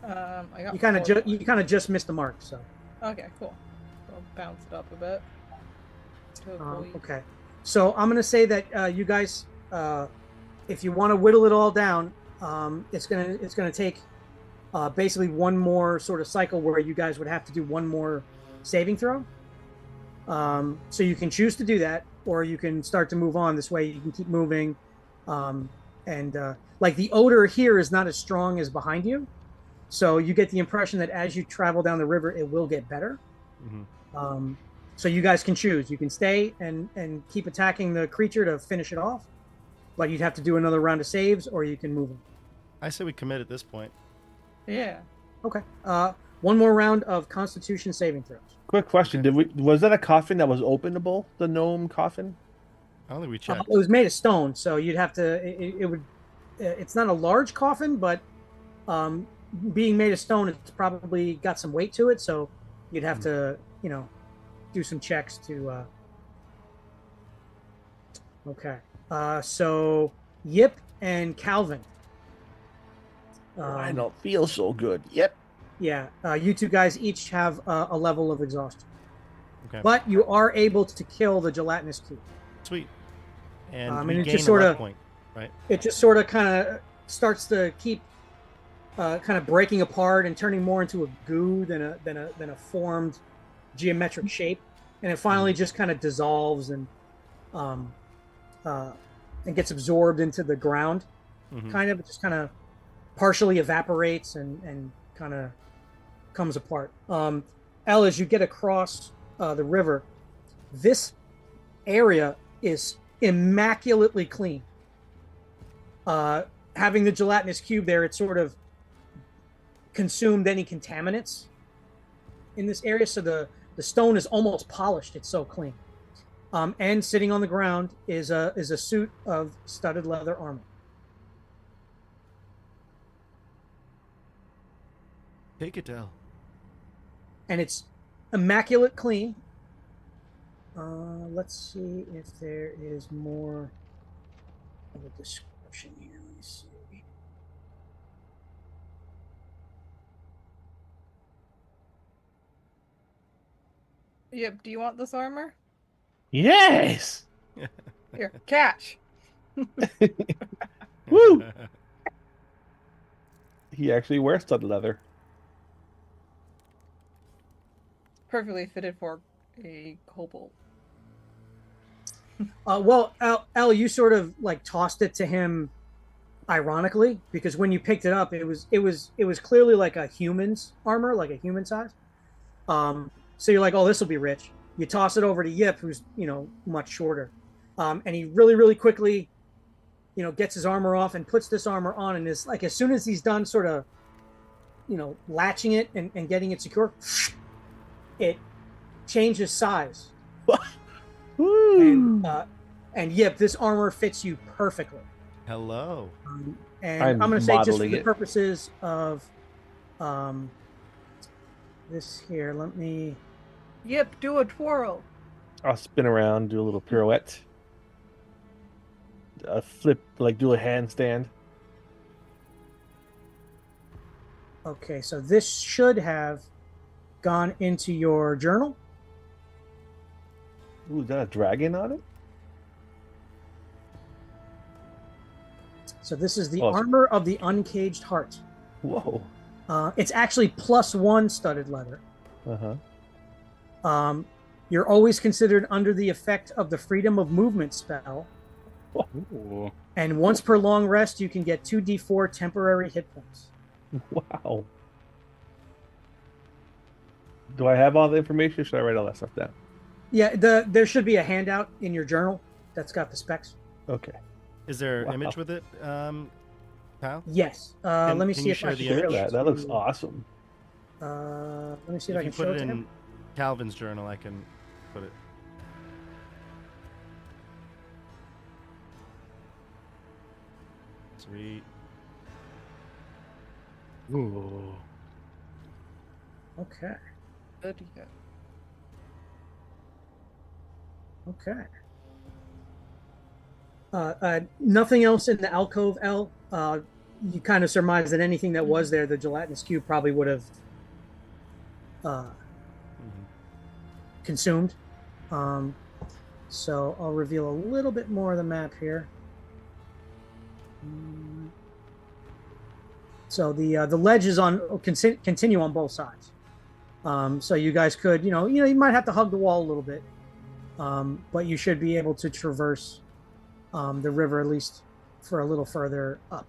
I got you kind of just missed the mark, so. Okay, cool. I'll bounce it up a bit. Okay, so I'm gonna say that you guys, if you want to whittle it all down, it's gonna take basically one more sort of cycle where you guys would have to do one more saving throw. So you can choose to do that, or you can start to move on. This way, you can keep moving, and like the odor here is not as strong as behind you, so you get the impression that as you travel down the river, it will get better. Mm-hmm. So you guys can choose. You can stay and keep attacking the creature to finish it off, but you'd have to do another round of saves, or you can move on. I say we commit at this point. Yeah. Okay. One more round of Constitution saving throws. Quick question: was that a coffin that was openable? The gnome coffin? I don't think we checked. It was made of stone, so you'd have to. It would. It's not a large coffin, but being made of stone, it's probably got some weight to it. So you'd have to, do some checks to. Okay. So Yip and Calvin. I don't feel so good. Yep. Yeah, you two guys each have a level of exhaustion. Okay. But you are able to kill the gelatinous cube. Sweet. And and we it gain just a sort luck of point, right? It just sort of kind of starts to keep kind of breaking apart and turning more into a goo than a formed geometric shape, and it finally just kind of dissolves and gets absorbed into the ground. Kind of, it just kind of partially evaporates and kind of comes apart. Elle, as you get across the river, this area is immaculately clean. Having the gelatinous cube there, it sort of consumed any contaminants in this area, so the stone is almost polished. It's so clean. And sitting on the ground is a suit of studded leather armor. Take it, Del. And it's immaculate clean. Let's see if there is more of a description here. Let me see. Yep. Do you want this armor? Yes. Here, catch. Woo! He actually wears studded leather. Perfectly fitted for a kobold. Well, Al, you sort of like tossed it to him ironically, because when you picked it up, it was clearly like a human's armor, like a human size. So you're like, oh, this will be rich. You toss it over to Yip, who's much shorter, and he really quickly, gets his armor off and puts this armor on, and is like, as soon as he's done, sort of, latching it and getting it secure, it changes size. And Yip, this armor fits you perfectly. Hello. And I'm going to say, just for the it. purposes of this here, let me. Yep, do a twirl. I'll spin around, do a little pirouette. A flip, like do a handstand. Okay, so this should have gone into your journal. Ooh, is that a dragon on it? So this is the Awesome. armor of the uncaged heart. Whoa. It's actually +1 studded leather. Uh-huh. You're always considered under the effect of the freedom of movement spell. Ooh. And once per long rest, you can get 2d4 temporary hit points. Wow. Do I have all the information? Or should I write all that stuff down? Yeah, there should be a handout in your journal that's got the specs. Okay. Is there Wow. an image with it, Pal? Yes. Let me can see you if share I the can Share image? that. That looks awesome. Let me see if I If can you show put it it to in him. Calvin's journal, I can put it. Sweet. Ooh. Okay. Good. Yeah. Okay. Nothing else in the alcove, L. You kind of surmise that anything that was there, the gelatinous cube probably would have consumed. So I'll reveal a little bit more of the map here. So the ledges continue on both sides. So you guys could, you might have to hug the wall a little bit, but you should be able to traverse the river at least for a little further up.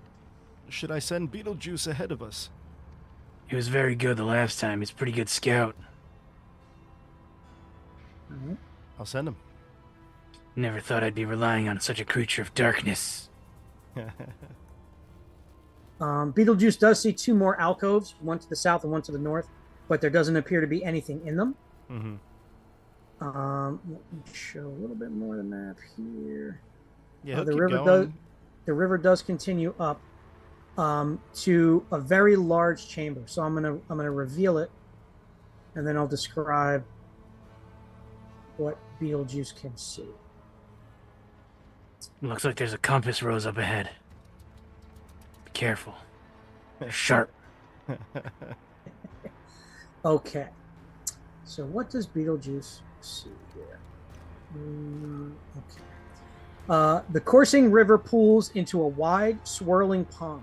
Should I send Beetlejuice ahead of us? He was very good the last time. He's a pretty good scout. I'll send him. Never thought I'd be relying on such a creature of darkness. Beetlejuice does see 2 more alcoves, one to the south and one to the north, but there doesn't appear to be anything in them. Let me show a little bit more of the map here. Yeah, he'll the keep river going. the river does continue up to a very large chamber. So I'm gonna reveal it, and then I'll describe what Beetlejuice can see. Looks like there's a compass rose up ahead. Be careful. They're sharp. Okay. So what does Beetlejuice see here? Okay. The coursing river pools into a wide, swirling pond.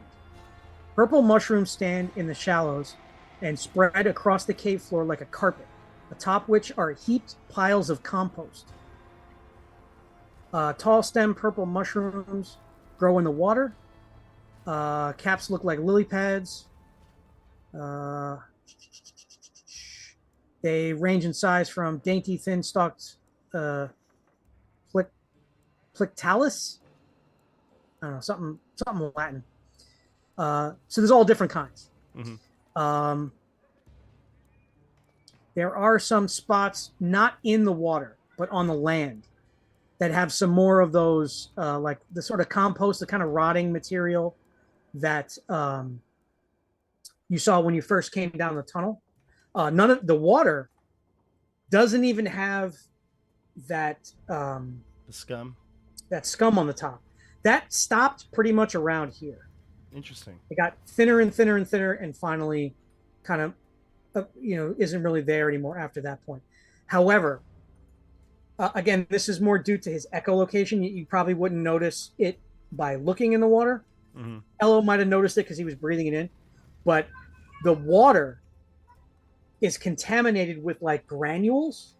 Purple mushrooms stand in the shallows and spread across the cave floor like a carpet, atop which are heaped piles of compost. Tall stem purple mushrooms grow in the water. Caps look like lily pads. They range in size from dainty, thin-stalked plictalis. I don't know, something Latin. So there's all different kinds. Um, there are some spots not in the water, but on the land that have some more of those, like the sort of compost, the kind of rotting material that you saw when you first came down the tunnel. None of the water doesn't even have that The scum. that scum on the top. That stopped pretty much around here. Interesting. It got thinner and thinner and thinner, and finally, kind of, isn't really there anymore after that point. However, again, this is more due to his echolocation. You probably wouldn't notice it by looking in the water. Mm-hmm. Ello might have noticed it because he was breathing it in, but the water is contaminated with like granules,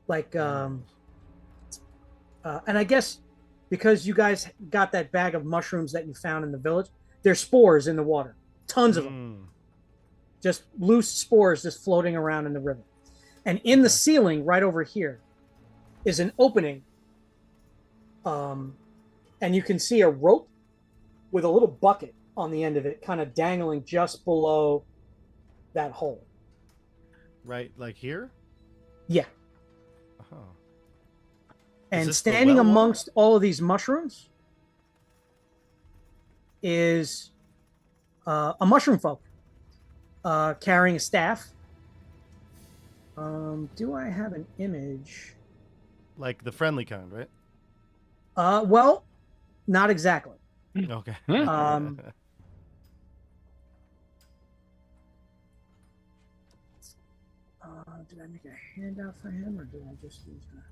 like and I guess because you guys got that bag of mushrooms that you found in the village, there's spores in the water, tons of them, just loose spores just floating around in the river. And in the ceiling right over here is an opening, and you can see a rope with a little bucket on the end of it kind of dangling just below that hole. Right, like here? Yeah. Uh-huh. And this the standing well water? amongst all of these mushrooms is a mushroom folk carrying a staff. Do I have an image? Like the friendly kind, right? Well, not exactly. Okay. Um, did I make a handout for him, or did I just use that?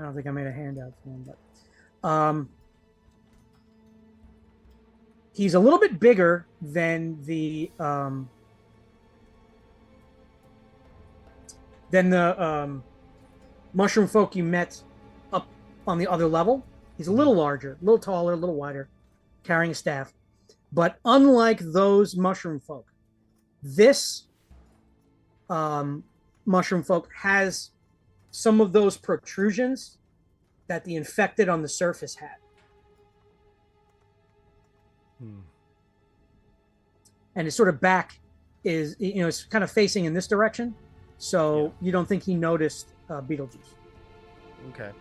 I don't think I made a handout for him, but he's a little bit bigger than the mushroom folk you met up on the other level. He's a little larger, a little taller, a little wider, carrying a staff. But unlike those mushroom folk, this mushroom folk has some of those protrusions that the infected on the surface had. And his sort of back is, it's kind of facing in this direction. So you don't think he noticed Beetlejuice. Okay.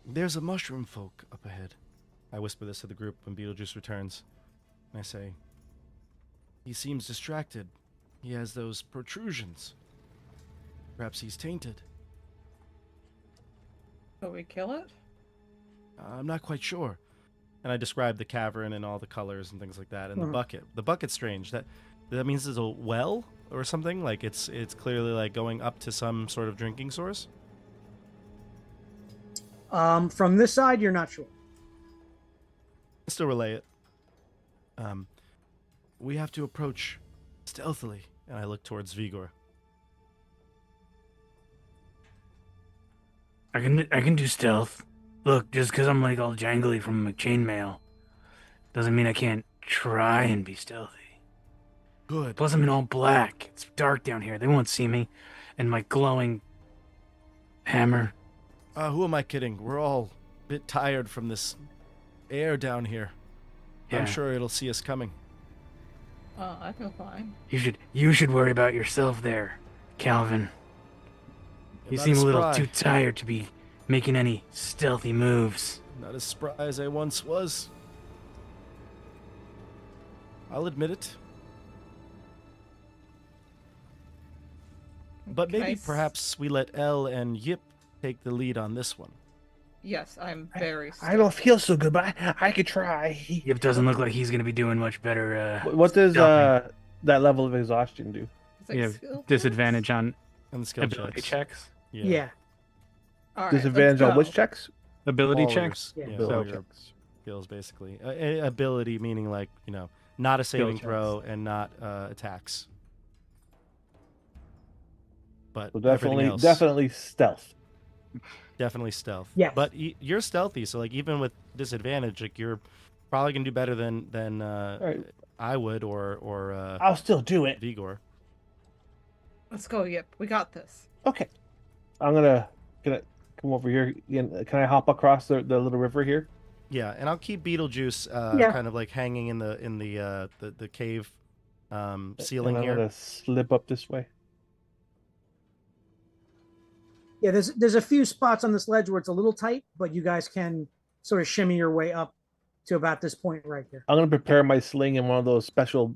There's a mushroom folk up ahead. I whisper this to the group when Beetlejuice returns. I say, he seems distracted. He has those protrusions. Perhaps he's tainted. Shall we kill it? I'm not quite sure. And I describe the cavern and all the colors and things like that. And the bucket. The bucket's strange. That means it's a well or something? Like it's clearly like going up to some sort of drinking source? From this side, you're not sure. Still relay it. We have to approach stealthily. And I look towards Vigor. I can do stealth. Look, just because I'm like all jangly from chainmail doesn't mean I can't try and be stealthy. Good. Plus, I'm in all black. It's dark down here. They won't see me. And my glowing hammer. Who am I kidding? We're all a bit tired from this air down here. Yeah. I'm sure it'll see us coming. I feel fine. You should worry about yourself there, Calvin. You seem a little too tired to be making any stealthy moves. Not as spry as I once was. I'll admit it. But maybe perhaps we let Elle and Yip take the lead on this one. Yes, I'm very I don't feel so good, but I could try. Yip doesn't look like he's going to be doing much better. What does stealthing. that level of exhaustion do? It's like You have skill disadvantage on And the skill ability checks. Yeah. All right, Disadvantage let's on which go. checks? Ability All checks. your- Yeah. all Ability your checks. skills, basically. Ability meaning like, not a saving checks. throw and not attacks. But So everything else, definitely stealth. definitely stealth. Yes. But you're stealthy, so like even with disadvantage, like you're probably gonna do better than Right. I would or I'll still do it. Vigor. Let's go, Yip. We got this. Okay. I'm gonna come over here. Can I hop across the little river here? Yeah, and I'll keep Beetlejuice Yeah. kind of like hanging in the cave ceiling And I'm here. gonna slip up this way. Yeah, there's a few spots on this ledge where it's a little tight, but you guys can sort of shimmy your way up to about this point right here. I'm gonna prepare my sling in one of those special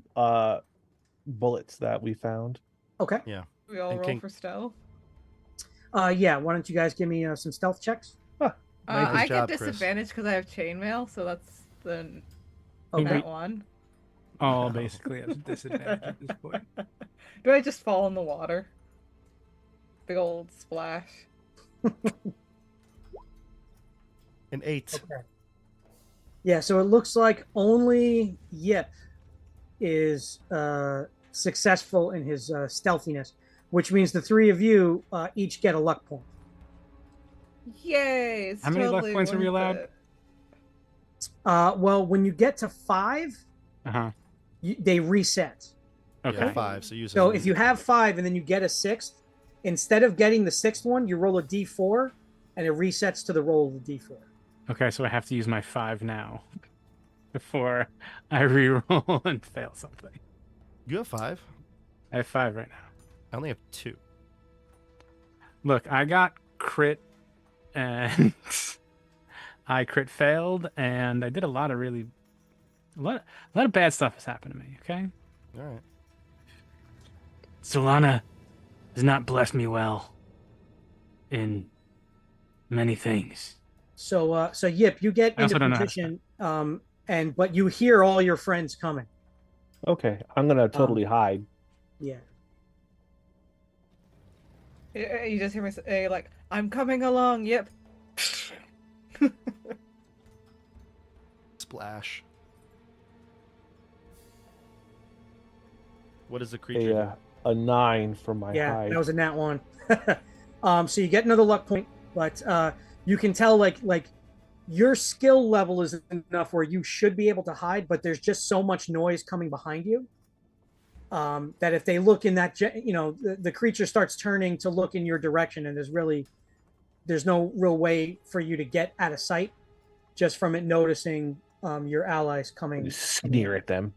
bullets that we found. Okay. Yeah. We all And roll King- for stealth. Yeah. Why don't you guys give me some stealth checks? Nice I job, get Chris. disadvantage because I have chainmail, so that's the Okay. that one. All basically at a disadvantage at this point. Do I just fall in the water? Big old splash. An 8. Okay. Yeah, so it looks like only Yip is successful in his stealthiness, which means the three of you each get a luck point. Yay! It's How many luck totally points are we worth allowed? it. Well, when you get to 5, Uh-huh. they reset. Okay. Yeah, 5. So use So them. if you have 5 and then you get a 6th, instead of getting the 6th one, you roll a d4 and it resets to the roll of the d4. Okay, so I have to use my 5 now before I reroll and fail something. You have 5. I have 5 right now. I only have 2. Look, I got crit and I crit failed, and I did a lot of bad stuff has happened to me, okay? All right. Solana has not blessed me well in many things. So Yip, you get I also into don't know how to position, but you hear all your friends coming. Okay, I'm gonna totally hide. Yeah. You just hear me say, like, I'm coming along, yep. Splash. What is the creature? A 9 for my Yeah, hide. that was a nat one. So you get another luck point, but you can tell like your skill level is enough where you should be able to hide, but there's just so much noise coming behind you that if they look in that, the creature starts turning to look in your direction, and there's no real way for you to get out of sight just from it noticing your allies coming. Just sneer at them.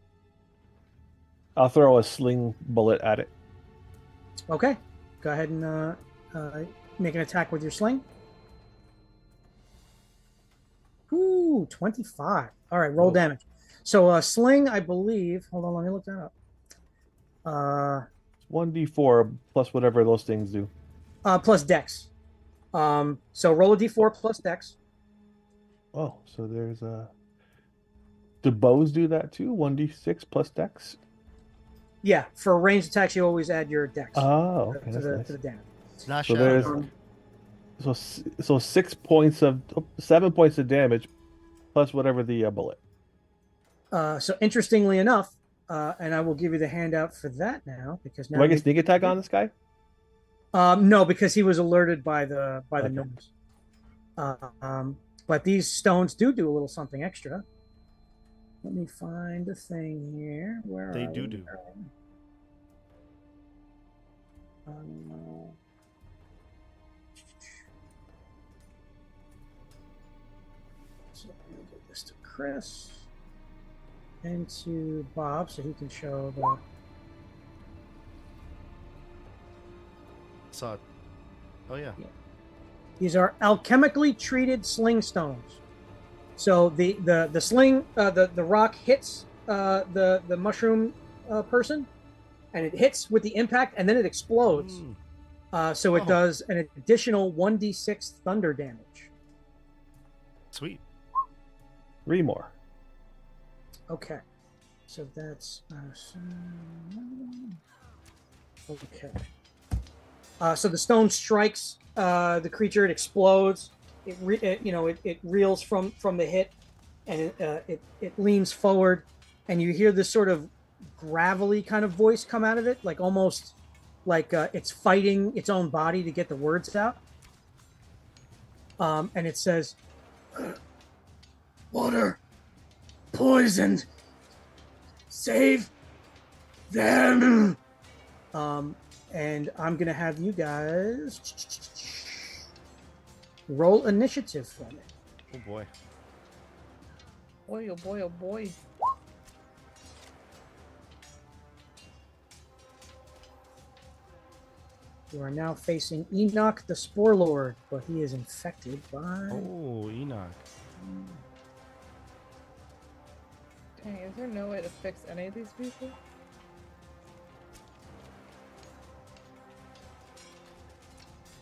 I'll throw a sling bullet at it. Okay, go ahead and make an attack with your sling. Ooh, 25. All right, roll Whoa. damage. So sling, I believe. Hold on, let me look that up. 1d4 plus whatever those things do. Plus dex. So roll a d4 plus dex. Oh, so there's a. Do bows do that too? 1d6 plus dex? Yeah, for ranged attacks, you always add your dex Oh, okay, to that's the nice. to the damage. Not So shadow. there's so 7 points of damage, plus whatever the bullet. So interestingly enough, and I will give you the handout for that now because now Do I get sneak attack on this guy? no, because he was alerted by the Okay. noise. But these stones do a little something extra. Let me find the thing here. Where They are do we? do. So I'm gonna give this to Chris and to Bob so he can show the. Saw it. Oh yeah. These are alchemically treated sling stones. So the sling, the rock hits the mushroom person, and it hits with the impact, and then it explodes. So it Oh. does an additional 1d6 thunder damage. Sweet. 3 more. Okay, so that's okay. So the stone strikes the creature. It explodes. It reels from the hit, and it leans forward, and you hear this sort of gravelly kind of voice come out of it, like almost like it's fighting its own body to get the words out. And it says, "Water, poisoned. Save them." And I'm gonna have you guys roll initiative for me. Oh boy. Boy, oh boy, oh boy. You are now facing Enoch the Spore Lord, but he is infected by. Oh, Enoch. Dang, is there no way to fix any of these people?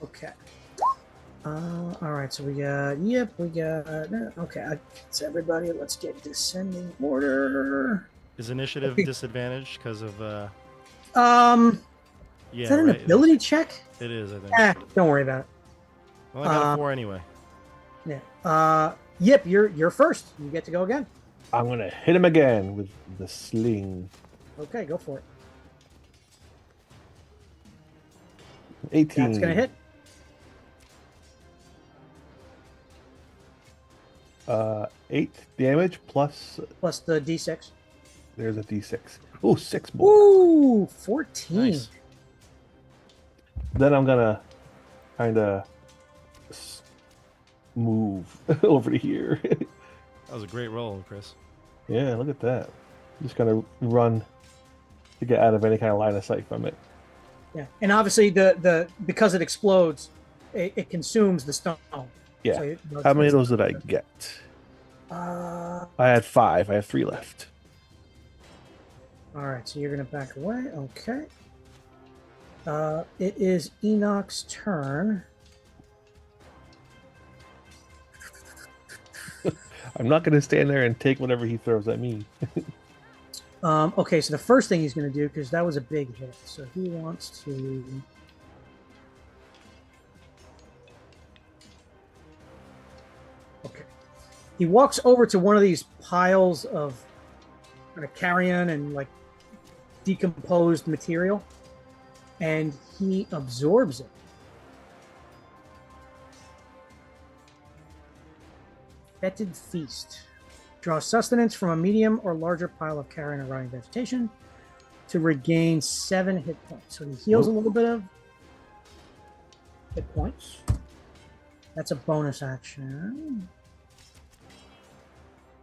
Okay. All right. So we got. Yep, we got. Okay. So everybody, let's get descending order. Is initiative Okay. disadvantaged because of yeah, Is that an right, ability check? It is, I think. Don't worry about it. Well, I got a 4 anyway. Yeah. Yep. You're first. You get to go again. I'm gonna hit him again with the sling. Okay, go for it. 18. That's gonna hit. 8 damage plus. Plus the D6. There's a D6. Oh, 6 more. Ooh, 14. Nice. Then I'm gonna kind of move over to here. That was a great roll, Chris. Yeah, look at that. Just gonna run to get out of any kind of line of sight from it. Yeah, and obviously the because it explodes, it consumes the stone. Yeah. So How many of those did I get? All I had 5. I have 3 left. right, so you're gonna back away. Okay. It is Enoch's turn. I'm not gonna stand there and take whatever he throws at me. Okay, so the first thing he's gonna do, because that was a big hit, so he wants to. Okay. He walks over to one of these piles of kind of carrion and like decomposed material, and he absorbs it. Fetid feast. Draw sustenance from a medium or larger pile of carrion or rotting vegetation to regain 7 hit points. So he heals a little bit of hit points. That's a bonus action.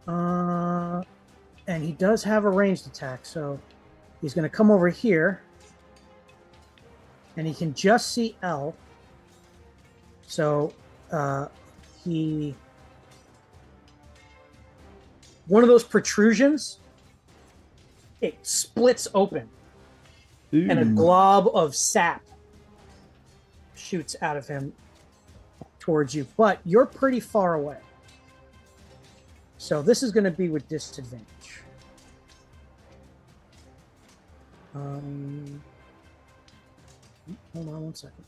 And he does have a ranged attack, so he's going to come over here, and he can just see L. So he. One of those protrusions, it splits open, and a glob of sap shoots out of him towards you. But you're pretty far away. So this is going to be with disadvantage. Hold on 1 second.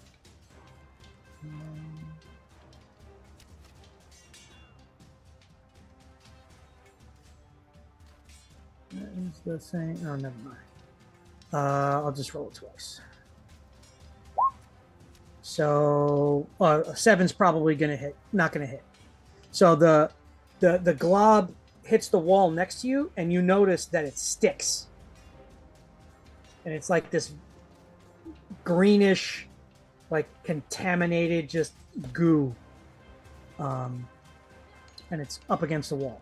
That is the thing. Oh, never mind. I'll just roll it twice. So 7's probably gonna hit. Not gonna hit. So the glob hits the wall next to you, and you notice that it sticks, and it's like this greenish, like contaminated, just goo. And it's up against the wall,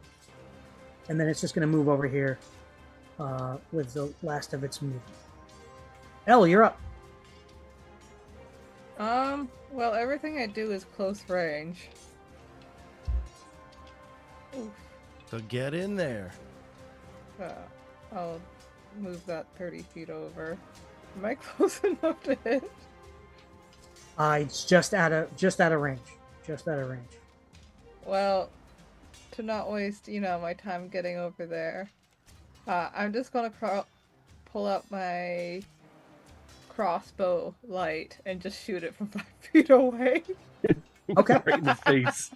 and then it's just gonna move over here. With the last of its movement. Elle, you're up. Well, everything I do is close range. Oof. So get in there. I'll move that 30 feet over. Am I close enough to hit? It's just out of range. Just out of range. Well, to not waste, my time getting over there. I'm just gonna pull out my crossbow light and just shoot it from 5 feet away. Okay. Right in the face.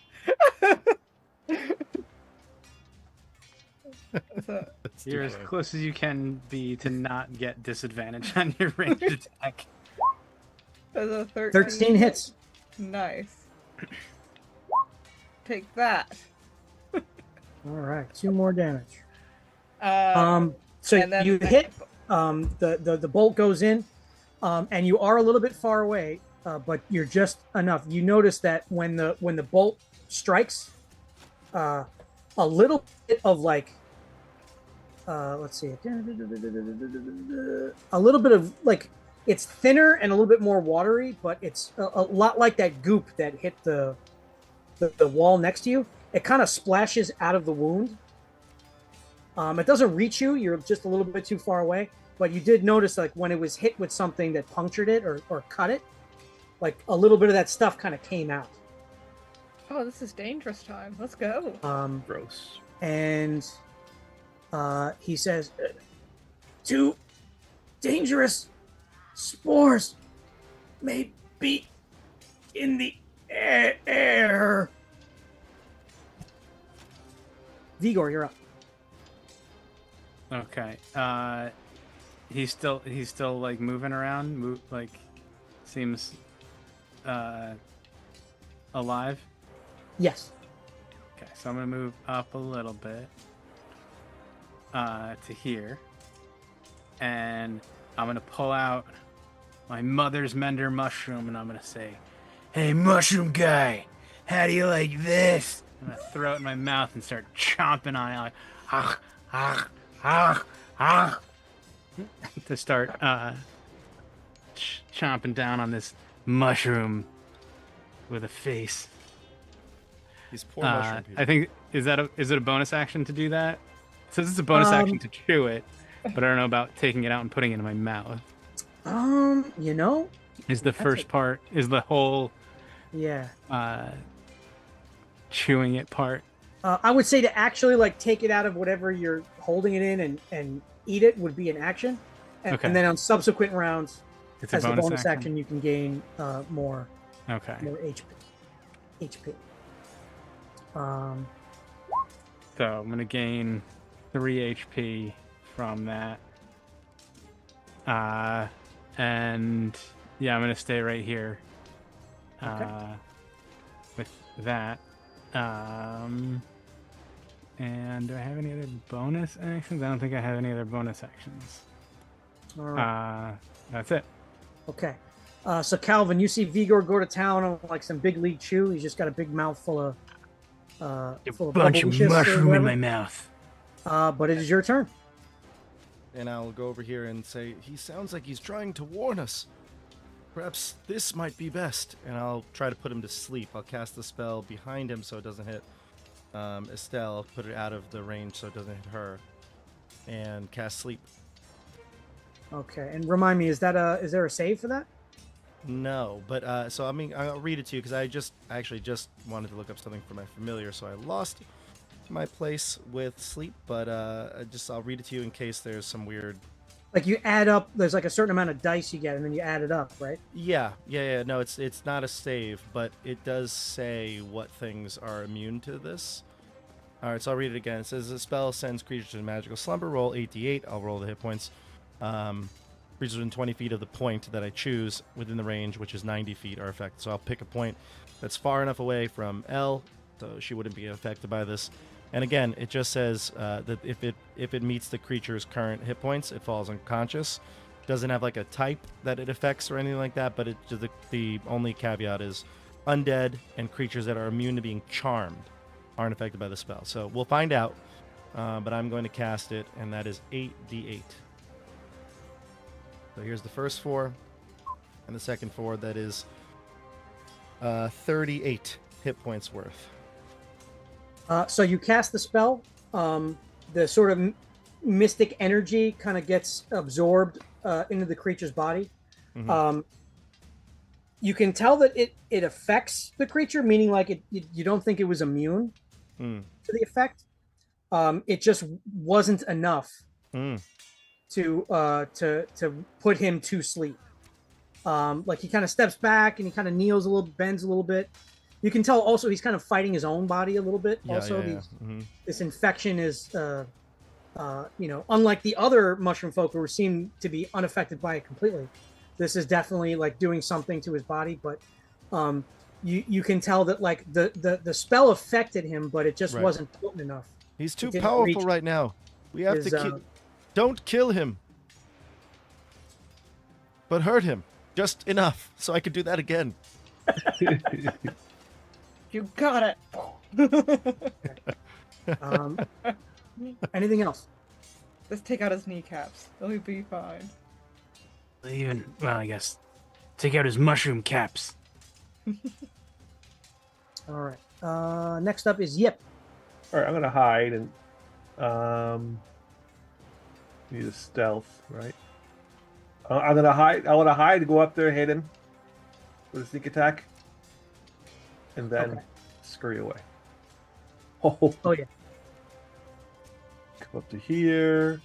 So, You're as close as you can be to not get disadvantage on your ranged attack. there's a 13 hits. Nice. Take that. All right, 2 more damage. So and then you hit. The bolt goes in, and you are a little bit far away, but you're just enough. You notice that when the bolt strikes, a little bit of like, let's see, a little bit of like, it's thinner and a little bit more watery, but it's a lot like that goop that hit the wall next to you. It kind of splashes out of the wound. It doesn't reach you. You're just a little bit too far away. But you did notice, like, when it was hit with something that punctured it or cut it, like, a little bit of that stuff kind of came out. Oh, this is dangerous time. Let's go. Gross. And he says, "Too dangerous. Spores may be in the air." Vigor, you're up. Okay. He's still like moving around. Seems alive. Yes. Okay, so I'm gonna move up a little bit to here, and I'm gonna pull out my mother's mender mushroom, and I'm gonna say, "Hey, mushroom guy, how do you like this?" I'm gonna throw it in my mouth and start chomping on it, like, ah, ah, ah, ah, to start chomping down on this mushroom with a face. These poor mushroom people. I think is it a bonus action to do that? It says it's a bonus action to chew it, but I don't know about taking it out and putting it in my mouth. You know, Is the first part is the whole yeah. chewing it part? I would say to actually like take it out of whatever you're holding it in and eat it would be an action, and, Okay. and then on subsequent rounds, It's a as a bonus, bonus action, you can gain more Okay. HP. So I'm gonna gain 3 HP from that. And yeah, I'm gonna stay right here. With that. And do I have any other bonus actions? I don't think I have any other bonus actions. All right. That's it. Okay. So Calvin, you see Vigor go to town on like some big league chew. He's just got a big mouth full of Bunch of bubblicious or mushroom in whatever. my mouth. But it is your turn. And I'll go over here and say, he sounds like he's trying to warn us. Perhaps this might be best. And I'll try to put him to sleep. I'll cast the spell behind him so it doesn't hit Estelle. Put it out of the range so it doesn't hit her. And cast sleep. Okay. And remind me, is there a save for that? No, but so I mean, I'll read it to you because I actually just wanted to look up something for my familiar, so I lost my place with sleep. But I'll read it to you in case there's some weird. Like you add up, there's like a certain amount of dice you get, and then you add it up, right? Yeah. No, it's not a save, but it does say what things are immune to this. All right, so I'll read it again. It says the spell sends creatures to magical slumber. Roll 8d8. I'll roll the hit points. Creatures within 20 feet of the point that I choose within the range, which is 90 feet, are affected. So I'll pick a point that's far enough away from Elle, so she wouldn't be affected by this. And again, it just says that if it meets the creature's current hit points, it falls unconscious. It doesn't have like a type that it affects or anything like that, but the only caveat is undead and creatures that are immune to being charmed aren't affected by the spell. So we'll find out, but I'm going to cast it, and that is 8d8. So here's the first 4, and the second 4, that is 38 hit points worth. So you cast the spell. The sort of mystic energy kind of gets absorbed into the creature's body. Mm-hmm. You can tell that it affects the creature, meaning like you don't think it was immune to the effect. It just wasn't enough to put him to sleep. Like he kind of steps back and he kind of kneels a little, bends a little bit. You can tell also he's kind of fighting his own body a little bit. This infection is, unlike the other mushroom folk who seem to be unaffected by it completely. This is definitely like doing something to his body, but you can tell that like the spell affected him, but it just wasn't potent enough. He's too powerful right now. We have to don't kill him, but hurt him just enough so I could do that again. You got it. Um, anything else? Just take out his kneecaps. He'll be fine. Well, I guess take out his mushroom caps. All right. Next up is Yip. All right, I'm gonna hide and need a stealth, right? I'm gonna hide. I want to hide, go up there, hit him with a sneak attack, and then Okay. scurry away. Oh yeah. Come up to here.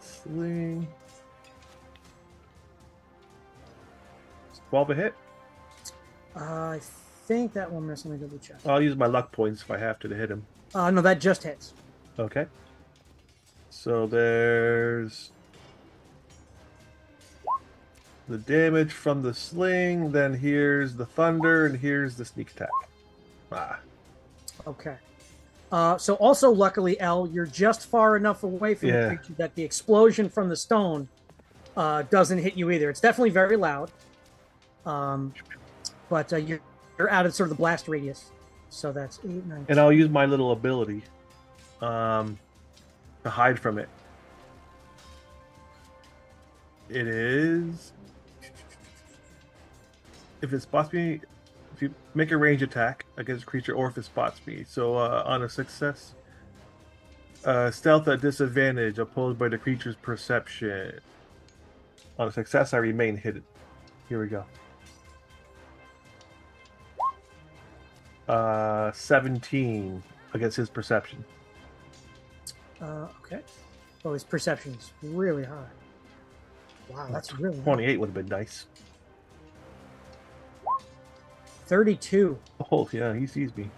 Sling. 12 a hit. I think that one missed. Let me double check. I'll use my luck points if I have to hit him. No, that just hits. Okay. So there's the damage from the sling, then here's the thunder, and here's the sneak attack. Okay. So also, luckily, El, you're just far enough away from Yeah. the creature that the explosion from the stone doesn't hit you either. It's definitely very loud. But you're out of sort of the blast radius. So that's 8, 9, And I'll use my little ability to hide from it. It is... If it spots me, if you make a range attack against a creature, or if it spots me. So on a success, stealth at disadvantage opposed by the creature's perception. On a success, I remain hidden. Here we go. 17 against his perception. Okay. Oh, his perception's really high. Wow, that's really high. 28 would have been nice. 32. Oh, yeah, he sees me.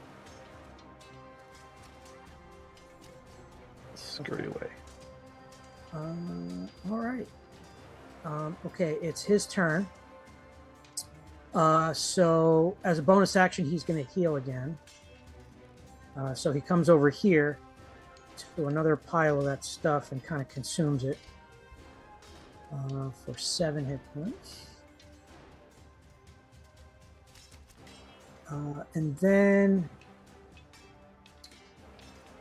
Scurry away. All right. Okay, it's his turn. So as a bonus action, he's going to heal again. So he comes over here to another pile of that stuff and kind of consumes it for 7 hit points. And then,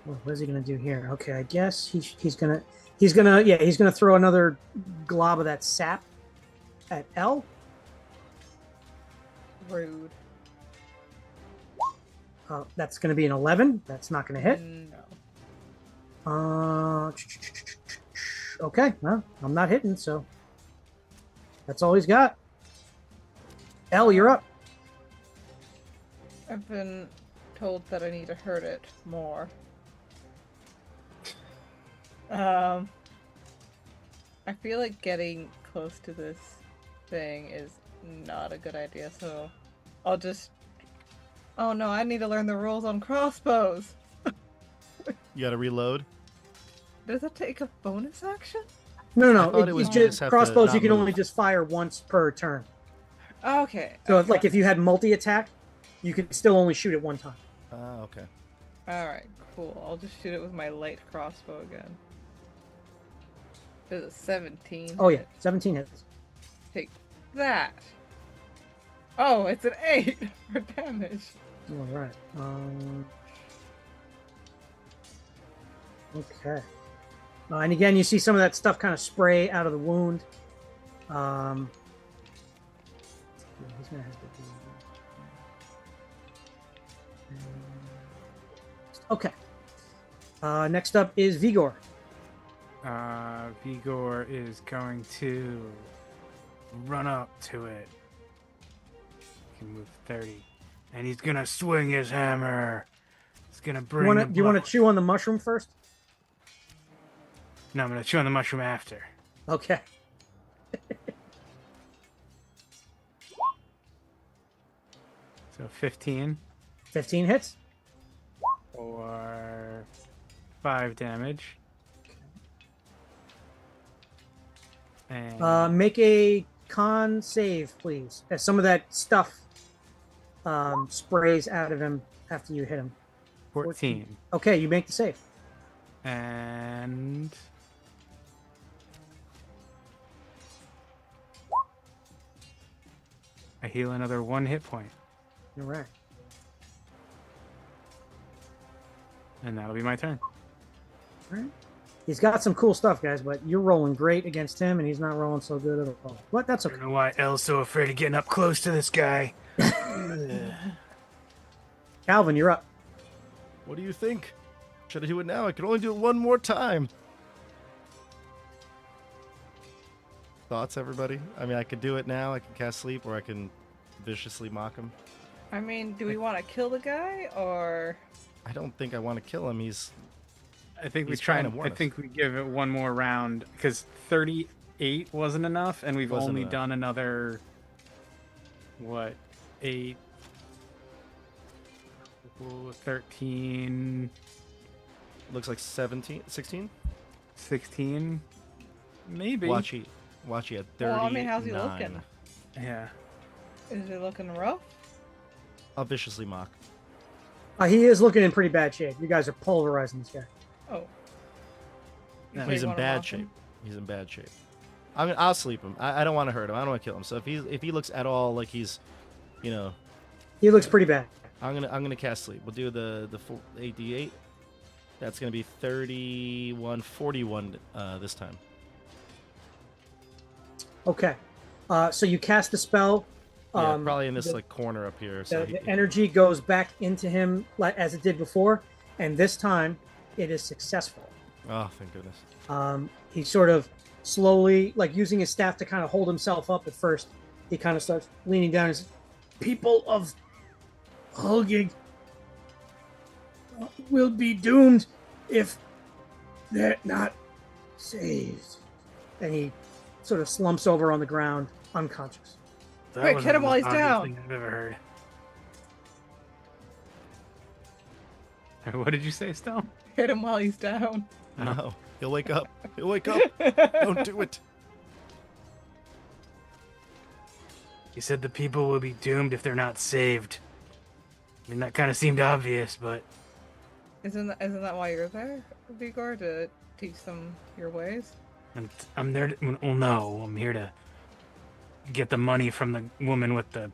what is he going to do here? Okay, I guess he's gonna throw another glob of that sap at L. Rude. That's going to be an 11. That's not going to hit. No. Okay, well, I'm not hitting, so that's all he's got. L, you're up. I've been told that I need to hurt it more. I feel like getting close to this thing is not a good idea, so I'll just... Oh no, I need to learn the rules on crossbows! You gotta reload. Does that take a bonus action? No, I thought it was it's you just just have to crossbows. not You can move. only just fire once per turn. Okay. So, if you had multi-attack, you could still only shoot it one time. Okay. Alright, cool. I'll just shoot it with my light crossbow again. There's a 17. Oh yeah, 17 hits. Take that! Oh, it's an 8 for damage. All right. Okay. And again, you see some of that stuff kind of spray out of the wound. He's gonna have to do... Okay. Next up is Vigor. Vigor is going to run up to it. He can move 30. And he's gonna swing his hammer. He's gonna bring Do you want to chew on the mushroom first? No, I'm gonna chew on the mushroom after. Okay. So 15 15 hits. or 5 damage. And Make a con save, please. As some of that stuff sprays out of him after you hit him. 14. Okay, you make the save. And I heal another 1 hit point. All right. And that'll be my turn. All right. He's got some cool stuff, guys, but you're rolling great against him, and he's not rolling so good at all. But that's I okay. don't know why Elle's so afraid of getting up close to this guy. Calvin, you're up. What do you think? Should I do it now? I can only do it one more time. Thoughts, everybody? I mean, I could do it now. I can cast sleep, or I can viciously mock him. I mean, do we want to kill the guy or? I don't think I want to kill him. I think we He's try trying and to warn I us. think we give it one more round because 38 wasn't enough, and we've Wasn't only enough. done another what 8, 13, Looks like 17, 16. 16, maybe. Watchy at 39. Well, I mean, how's he looking? Yeah. Is he looking rough? I'll viciously mock. He is looking in pretty bad shape. You guys are pulverizing this guy. Oh. Yeah. So He's you in wanna bad mock him? shape. He's in bad shape. I'll sleep him. I don't want to hurt him. I don't want to kill him. So if he looks at all like he's, He looks pretty bad. I'm gonna cast sleep. We'll do the full 8d8. That's gonna be 31, 41 this time. Okay. So you cast the spell. Yeah, probably in this the- like corner up here. So The energy goes back into him as it did before, and this time it is successful. oh, thank goodness. He sort of slowly, like using his staff to kind of hold himself up at first. He kind of starts leaning down and says, "People of Hulgig will be doomed if they're not saved." And he sort of slumps over on the ground, unconscious. That Quick, was hit the him while most he's obvious down. thing I've ever heard. What did you say, Stone? Hit him while he's down. No, he'll wake up. He'll wake up. Don't do it. You said the people will be doomed if they're not saved. I mean, that kind of seemed obvious, but Isn't that why you're there, Vigor, to teach them your ways? I'm there to, well, no, I'm here to get the money from the woman with the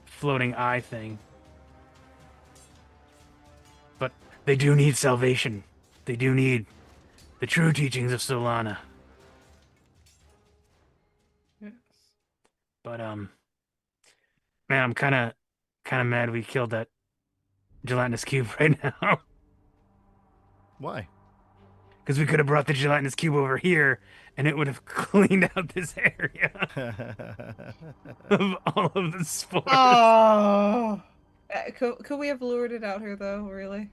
floating eye thing. But they do need salvation. They do need the true teachings of Solana. Yes. But man, I'm kind of mad we killed that gelatinous cube right now. Why? Because we could have brought the gelatinous cube over here, and it would have cleaned out this area of all of the spores. Oh. Could we have lured it out here though? Really?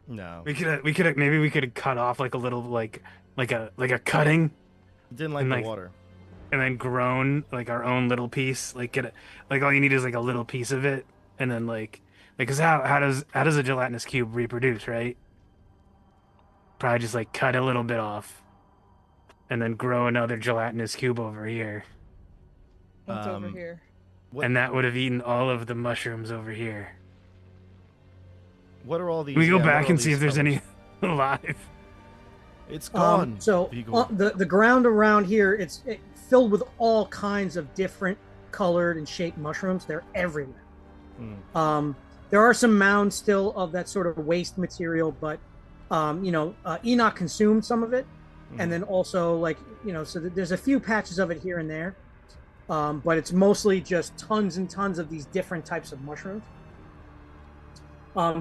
No. We could have maybe we could have cut off like a little like a cutting, Didn't like And, the like, water. and then grown like our own little piece. Like get it, like all you need is like a little piece of it, and then because how does a gelatinous cube reproduce, right? Probably just like cut a little bit off, and then grow another gelatinous cube over here, What's over Um, here? What, and that would have eaten all of the mushrooms over here. what are all these? Can we go yeah, what are back all and see these if there's colors? any alive? It's gone. So Beagle. the ground around here, it's filled with all kinds of different colored and shaped mushrooms. They're everywhere. Hmm. There are some mounds still of that sort of waste material, but Enoch consumed some of it, Mhm. and then also so there's a few patches of it here and there, but it's mostly just tons and tons of these different types of mushrooms.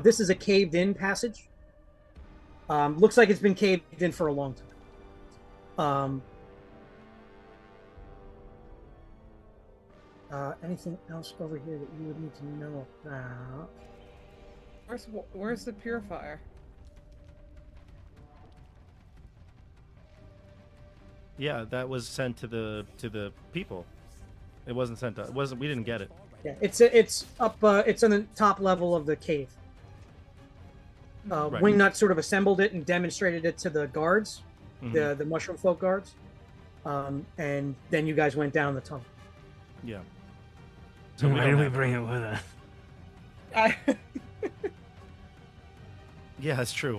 This is a caved-in passage. Looks like it's been caved in for a long time. Anything else over here that you would need to know about? Where's the purifier? Yeah, that was sent to the people. It wasn't sent to. It wasn't. We didn't get it. Yeah, it's up. It's on the top level of the cave. Right. Wingnut sort of assembled it and demonstrated it to the guards, Mhm. the mushroom folk guards, and then you guys went down the tunnel. Yeah. So we why don't did we have it. bring it with us? Yeah, that's true.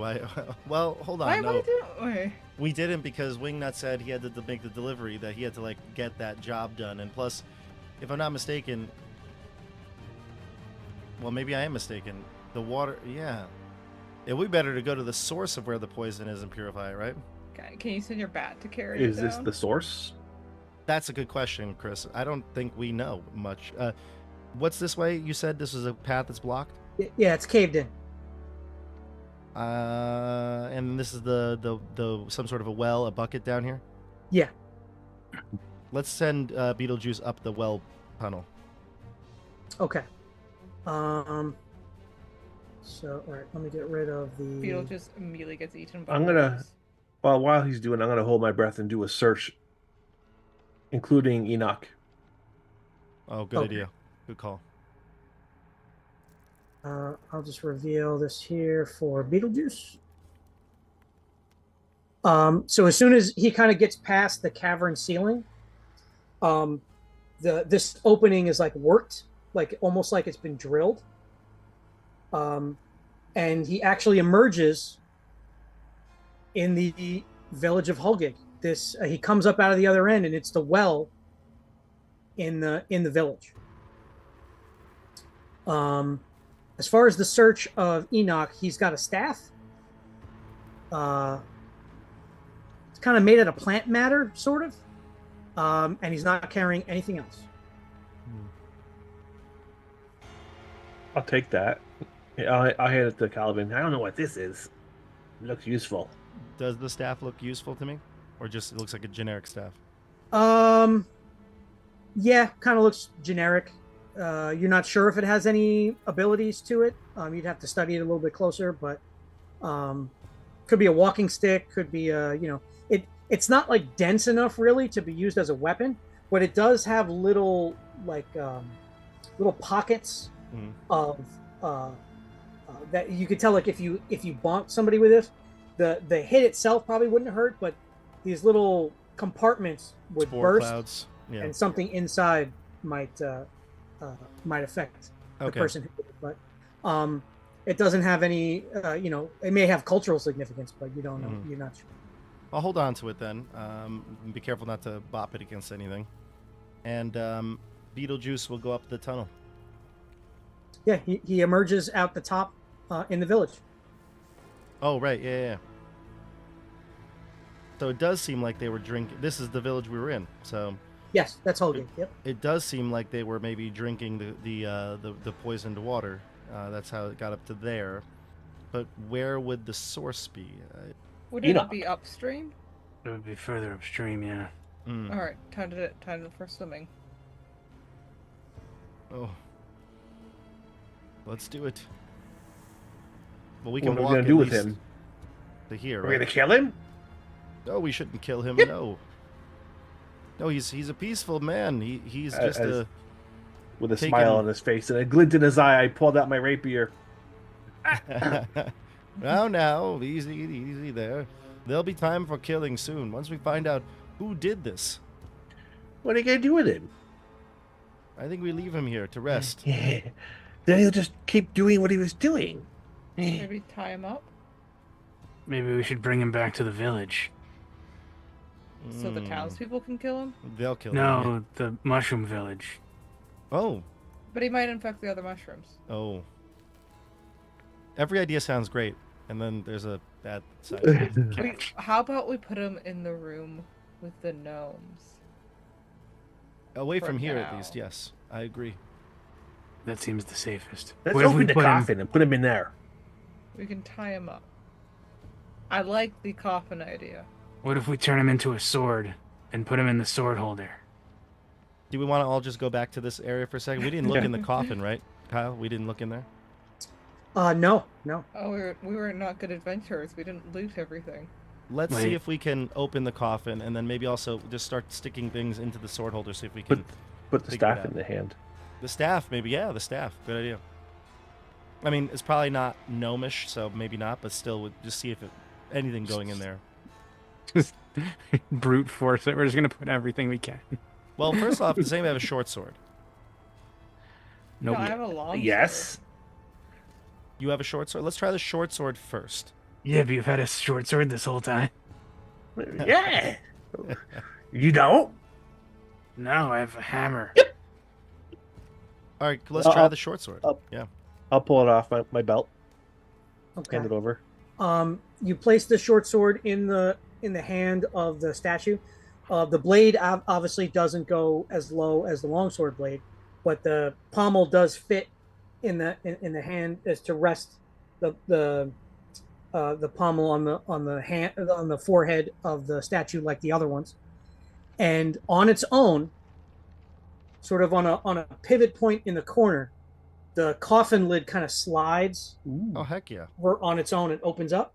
Well, hold on. Why no, would I do it? Wait. we didn't because Wingnut said he had to make the delivery. That he had to get that job done. And plus, if I'm not mistaken, Well, maybe I am mistaken. The water, yeah. It would be better to go to the source of where the poison is and purify it, right? Okay, can you send your bat to carry Is it this down? the source? That's a good question, Chris. I don't think we know much. What's this way? You said this is a path that's blocked? Yeah, it's caved in. And this is the some sort of a well, a bucket down here? Yeah. Let's send Beetlejuice up the well tunnel. Okay. So, all right, let me get rid of the. Beetle just immediately gets eaten by I'm gonna- wolves. Well, while he's doing, I'm gonna hold my breath and do a search, including Enoch. Oh, good Okay. idea. Good call. I'll just reveal this here for Beetlejuice. So as soon as he kind of gets past the cavern ceiling, this opening is like worked, like almost like it's been drilled. And he actually emerges in the village of Hulgig. This he comes up out of the other end, and it's the well in the village. As far as the search of Enoch, he's got a staff. It's kind of made out of plant matter, sort of, and he's not carrying anything else. I'll take that. Yeah, I'll hand it to Calvin. I don't know what this is. It looks useful. Does the staff look useful to me? Or just it looks like a generic staff? Yeah, kind of looks generic. You're not sure if it has any abilities to it. You'd have to study it a little bit closer, but could be a walking stick, could be it's not like dense enough really to be used as a weapon, but it does have little little pockets of that you could tell, like if you bonk somebody with this, the hit itself probably wouldn't hurt, but these little compartments would Spore burst, clouds. Yeah. and something inside might affect the Okay. person who did it. But it doesn't have any it may have cultural significance, but you don't know. You're not sure. I'll hold on to it then. Be careful not to bop it against anything. And Beetlejuice will go up the tunnel. Yeah, he emerges out the top in the village. Oh, right. Yeah. So it does seem like they were drinking. This is the village we were in. So Yes, that's Hulgig. Yep. it does seem like they were maybe drinking the poisoned water. That's how it got up to there. But where would the source be? Would it Enoch. be upstream? It would be further upstream, yeah. All right, time for swimming. Oh. Let's do it. Well, we What can are we walk gonna at do with least him? to here, We're right? gonna kill him? No, we shouldn't kill him. No. No, he's a peaceful man. He's just As- a. With a Take smile him- on his face and a glint in his eye, I pulled out my rapier. Now, easy there. There'll be time for killing soon. Once we find out who did this, What are you gonna do with him? I think we leave him here to rest. Then he'll just keep doing what he was doing. Maybe tie him up Maybe we should bring him back to the village. so the townspeople can kill him. They'll kill him. No, the mushroom village. Oh, But he might infect the other mushrooms. oh. Every idea sounds great, and then there's a bad side. How about we put him in the room with the gnomes? Away For from here, at now. least. Yes, I agree. That seems the safest. Let's What if we open the put him- coffin and put him in there. We can tie him up. I like the coffin idea. What if we turn him into a sword and put him in the sword holder? Do we want to all just go back to this area for a second? We didn't look in the coffin, right, Kyle? We didn't look in there. No. Oh, we were not good adventurers. We didn't loot everything. Let's see Wait. if we can open the coffin, and then maybe also just start sticking things into the sword holder. See if we can. Put the Figure it staff out. in the hand. The staff, maybe. Yeah, the staff. Good idea. I mean, it's probably not gnomish, so maybe not, but still, we'll just see if anything going in there. Just brute force it. We're just gonna put everything we can. Well, first off, does anybody have a short sword? No, Nope. I have a long Yes. You have a short sword? Let's try the short sword first. Yeah, but you've had a short sword this whole time. Yeah. You don't? No, I have a hammer. All right, let's try the short sword. up. Yeah. I'll pull it off my belt. Okay. Hand it over. You place the short sword in the hand of the statue. The blade obviously doesn't go as low as the longsword blade, but the pommel does fit in the hand as to rest the pommel on the hand on the forehead of the statue like the other ones, and on its own, sort of on a pivot point in the corner, the coffin lid kind of slides Oh, heck yeah. on its own and opens up,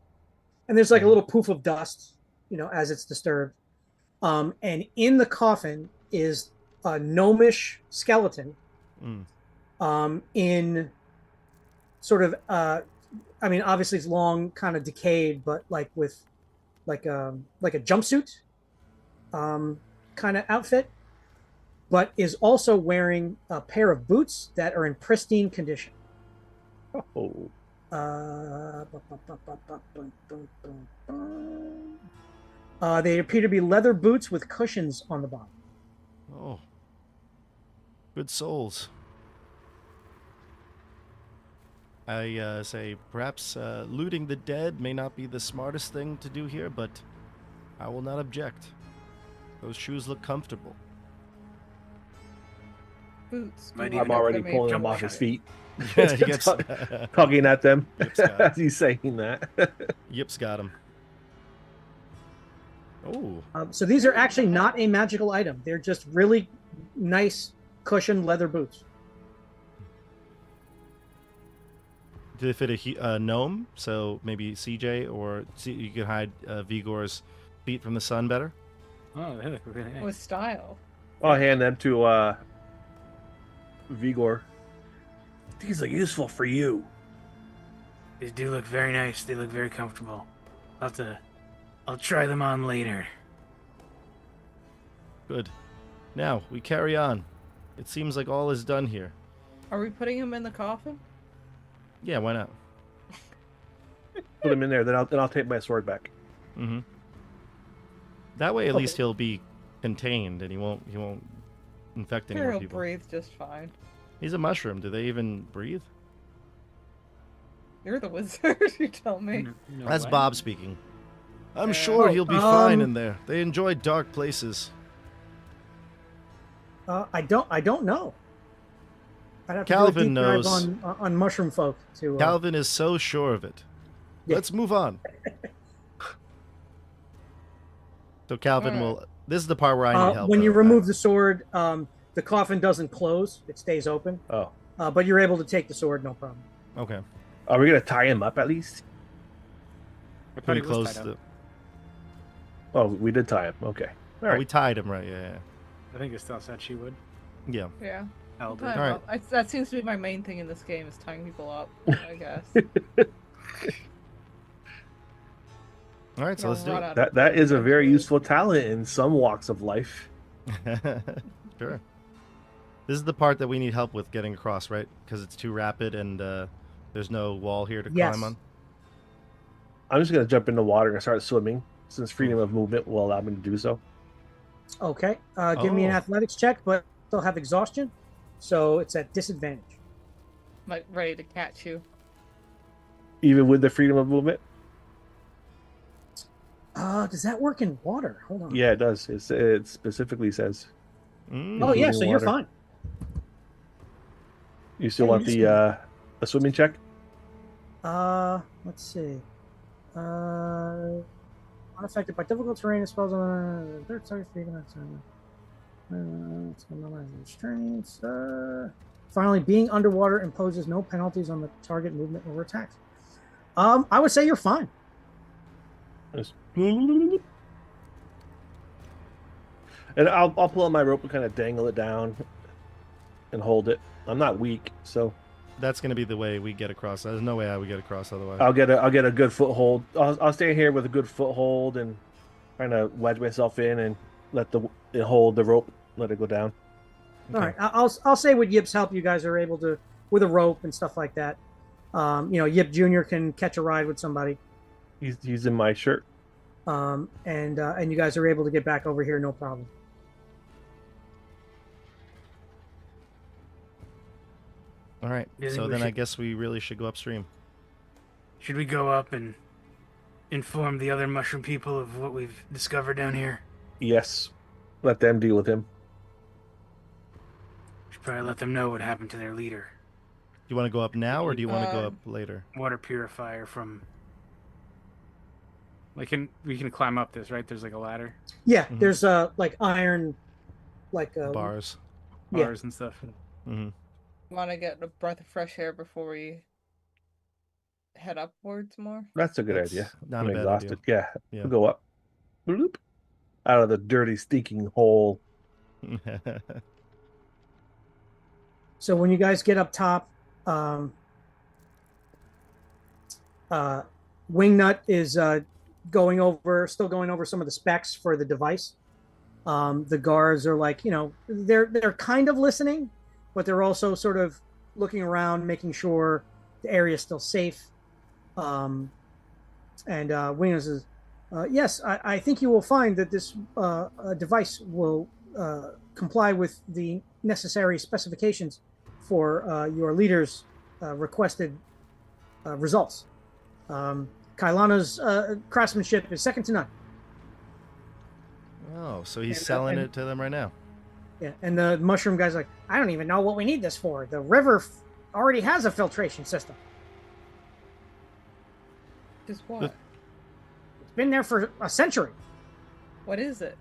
and there's like a little poof of dust, as it's disturbed. And in the coffin is a gnomish skeleton, in sort of, I mean, obviously it's long, kind of decayed, but like with like a jumpsuit, kind of outfit, but is also wearing a pair of boots that are in pristine condition. Oh. They appear to be leather boots with cushions on the bottom. Oh. Good souls. I say perhaps looting the dead may not be the smartest thing to do here, but I will not object. Those shoes look comfortable. Boots. Might do even look I'm already amazing. pulling him off his feet. Yeah, he gets Tugging at them Yip's got it. as he's saying that. Yip's got him. Oh, So these are actually not a magical item. They're just really nice cushioned leather boots. do they fit a gnome? So maybe CJ or you could hide Vigor's feet from the sun better. Oh, they look really nice. With style. I'll hand them to Vigor. These are useful for you. These do look very nice. They look very comfortable. I'll try them on later. Good. Now we carry on. It seems like all is done here. Are we putting him in the coffin? Yeah, why not? Put him in there, then I'll take my sword back. Mm-hmm. That way, at least he'll be contained, and he won't infect any Sure, more he'll people. breathe just fine. He's a mushroom. Do they even breathe? You're the wizard. You tell me. No That's way. Bob speaking. I'm Yeah. sure he'll be fine in there. They enjoy dark places. I don't know. I'd have Calvin to do a deep dive knows. on mushroom folk to. Calvin is so sure of it. Yeah. Let's move on. So Calvin will. This is the part where I need help. when you though. remove the sword, the coffin doesn't close; it stays open. Oh. But you're able to take the sword, no problem. Okay. Are we gonna tie him up at least? I thought We he was closed tied the. up. Oh, we did tie him. Okay. All Oh, right. we tied him right. Yeah. I think it still said she would. Yeah. Yeah. Held Tie it. him Alright. up. That seems to be my main thing in this game is tying people up. I guess. All right. So let's do Run it. out of That is a very eventually. useful talent in some walks of life. Sure. This is the part that we need help with getting across, right? Because it's too rapid and there's no wall here to Yes. climb on. I'm just gonna jump in the water and start swimming, since freedom of movement will allow me to do so. Okay. Give me an Oh. athletics check, but still have exhaustion, so it's at disadvantage. Like ready to catch you. Even with the freedom of movement? Does that work in water? Hold on. Yeah, it does. It specifically says. Mm. Oh yeah, Including so you're water. fine. You still Yeah, want you the swimming check? Let's see. Unaffected by difficult terrain and spells on third target speed. Restraints. Finally, being underwater imposes no penalties on the target movement or attacks. I would say you're fine. Just- And I'll pull out my rope and kind of dangle it down and hold it. I'm not weak, so That's gonna be the way we get across. There's no way I would get across otherwise. I'll get a good foothold. I'll stay here with a good foothold and kind of wedge myself in and let hold the rope, let it go down. All right, I'll say with Yip's help, you guys are able to with a rope and stuff like that. Yip Junior can catch a ride with somebody, He's in my shirt. and you guys are able to get back over here, no problem. All right. Do you think So we then I should- guess we really should go upstream. Should we go up and inform the other mushroom people of what we've discovered down here? Yes. Let them deal with him. Should probably let them know what happened to their leader. Do you want to go up now, or do you want to go up later? Water purifier from... We can climb up this, right? There's like a ladder, Yeah, Mhm. there's like iron, like Bars. Yeah. bars and stuff. Hmm. Want to get a breath of fresh air before we head upwards more? That's a good That's idea. not I'm a bad exhausted. idea. Yeah. Yeah. We'll go up. Bloop. Out of the dirty, stinking hole. So when you guys get up top, Wingnut is still going over some of the specs for the device. The guards are like, they're kind of listening, but they're also sort of looking around, making sure the area is still safe. And Wingnut says, yes, I think you will find that this device will comply with the necessary specifications for your leader's requested results. Kailana's craftsmanship is second to none. Oh, so he's And, selling and- it to them right now. Yeah, and the mushroom guy's like, I don't even know what we need this for. The river already has a filtration system. Just what? It's been there for a century. What is it?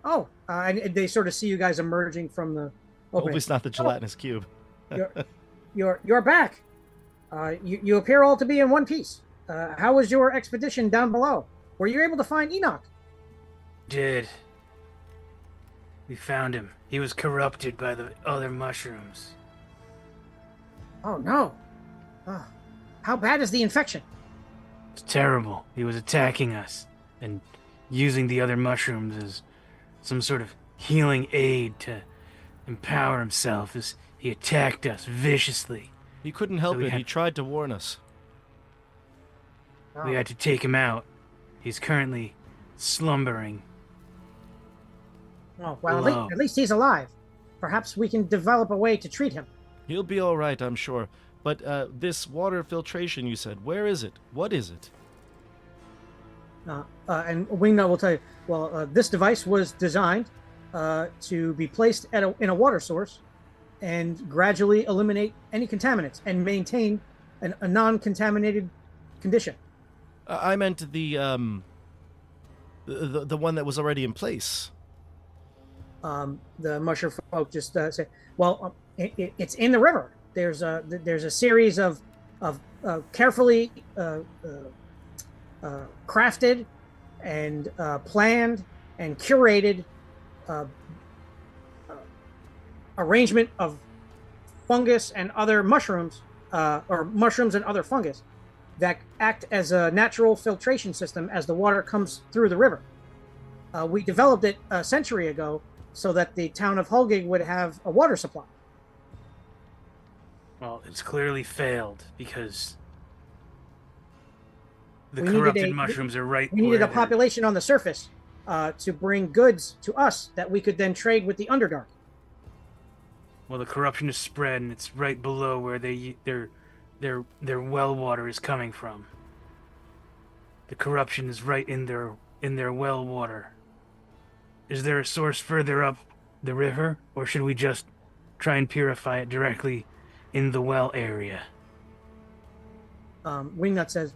Oh, and they sort of see you guys emerging from the Hope opening. it's not the gelatinous cube. You're back. You appear all to be in one piece. How was your expedition down below? Were you able to find Enoch? Did. We found him. He was corrupted by the other mushrooms. Oh no. How bad is the infection? It's terrible. He was attacking us and using the other mushrooms as some sort of healing aid to empower himself as he attacked us viciously. He couldn't help we it. He had- tried to warn us. We had to take him out. He's currently slumbering. Oh, well, Hello. at least he's alive. Perhaps we can develop a way to treat him. He'll be all right, I'm sure. But this water filtration, you said, where is it? What is it? And Wingnut will tell you, well, this device was designed to be placed in a water source and gradually eliminate any contaminants and maintain a non-contaminated condition. I meant the one that was already in place. The mushroom folk just say, well, it's in the river. There's a series of carefully crafted and planned and curated arrangement of fungus and other mushrooms, or mushrooms and other fungus, that act as a natural filtration system as the water comes through the river. We developed it a century ago so that the town of Hulgig would have a water supply. Well, it's clearly failed because the We needed corrupted a- mushrooms are right We needed where a they're- population on the surface to bring goods to us that we could then trade with the Underdark. Well, the corruption is spread, and it's right below where their well water is coming from. The corruption is right in their well water. Is there a source further up the river, or should we just try and purify it directly in the well area? Wingnut says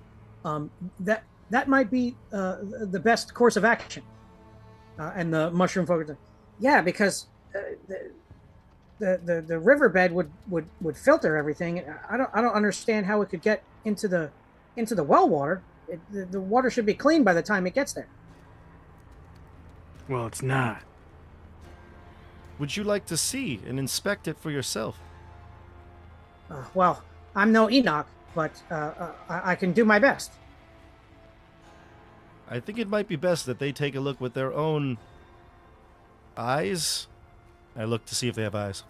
that might be the best course of action. And the mushroom folk are like, yeah, because the riverbed would filter everything. I don't understand how it could get into the well water. The water should be clean by the time it gets there. Well, it's not. Would you like to see and inspect it for yourself? Well, I'm no Enoch, but I can do my best. I think it might be best that they take a look with their own eyes. I look to see if they have eyes.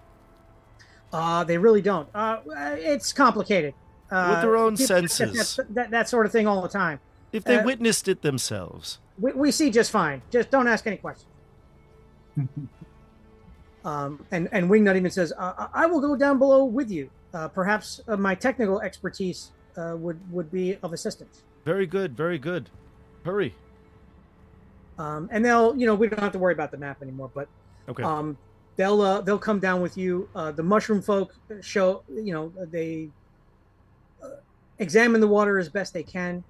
They really don't. It's complicated. With their own people get senses. that sort of thing all the time. If they Uh, witnessed it themselves. We see just fine. Just don't ask any questions. And Wingnut even says, I will go down below with you. Perhaps my technical expertise would be of assistance. Very good, very good. Hurry. And they'll, we don't have to worry about the map anymore, but Okay. they'll come down with you. The mushroom folk show, they examine the water as best they can,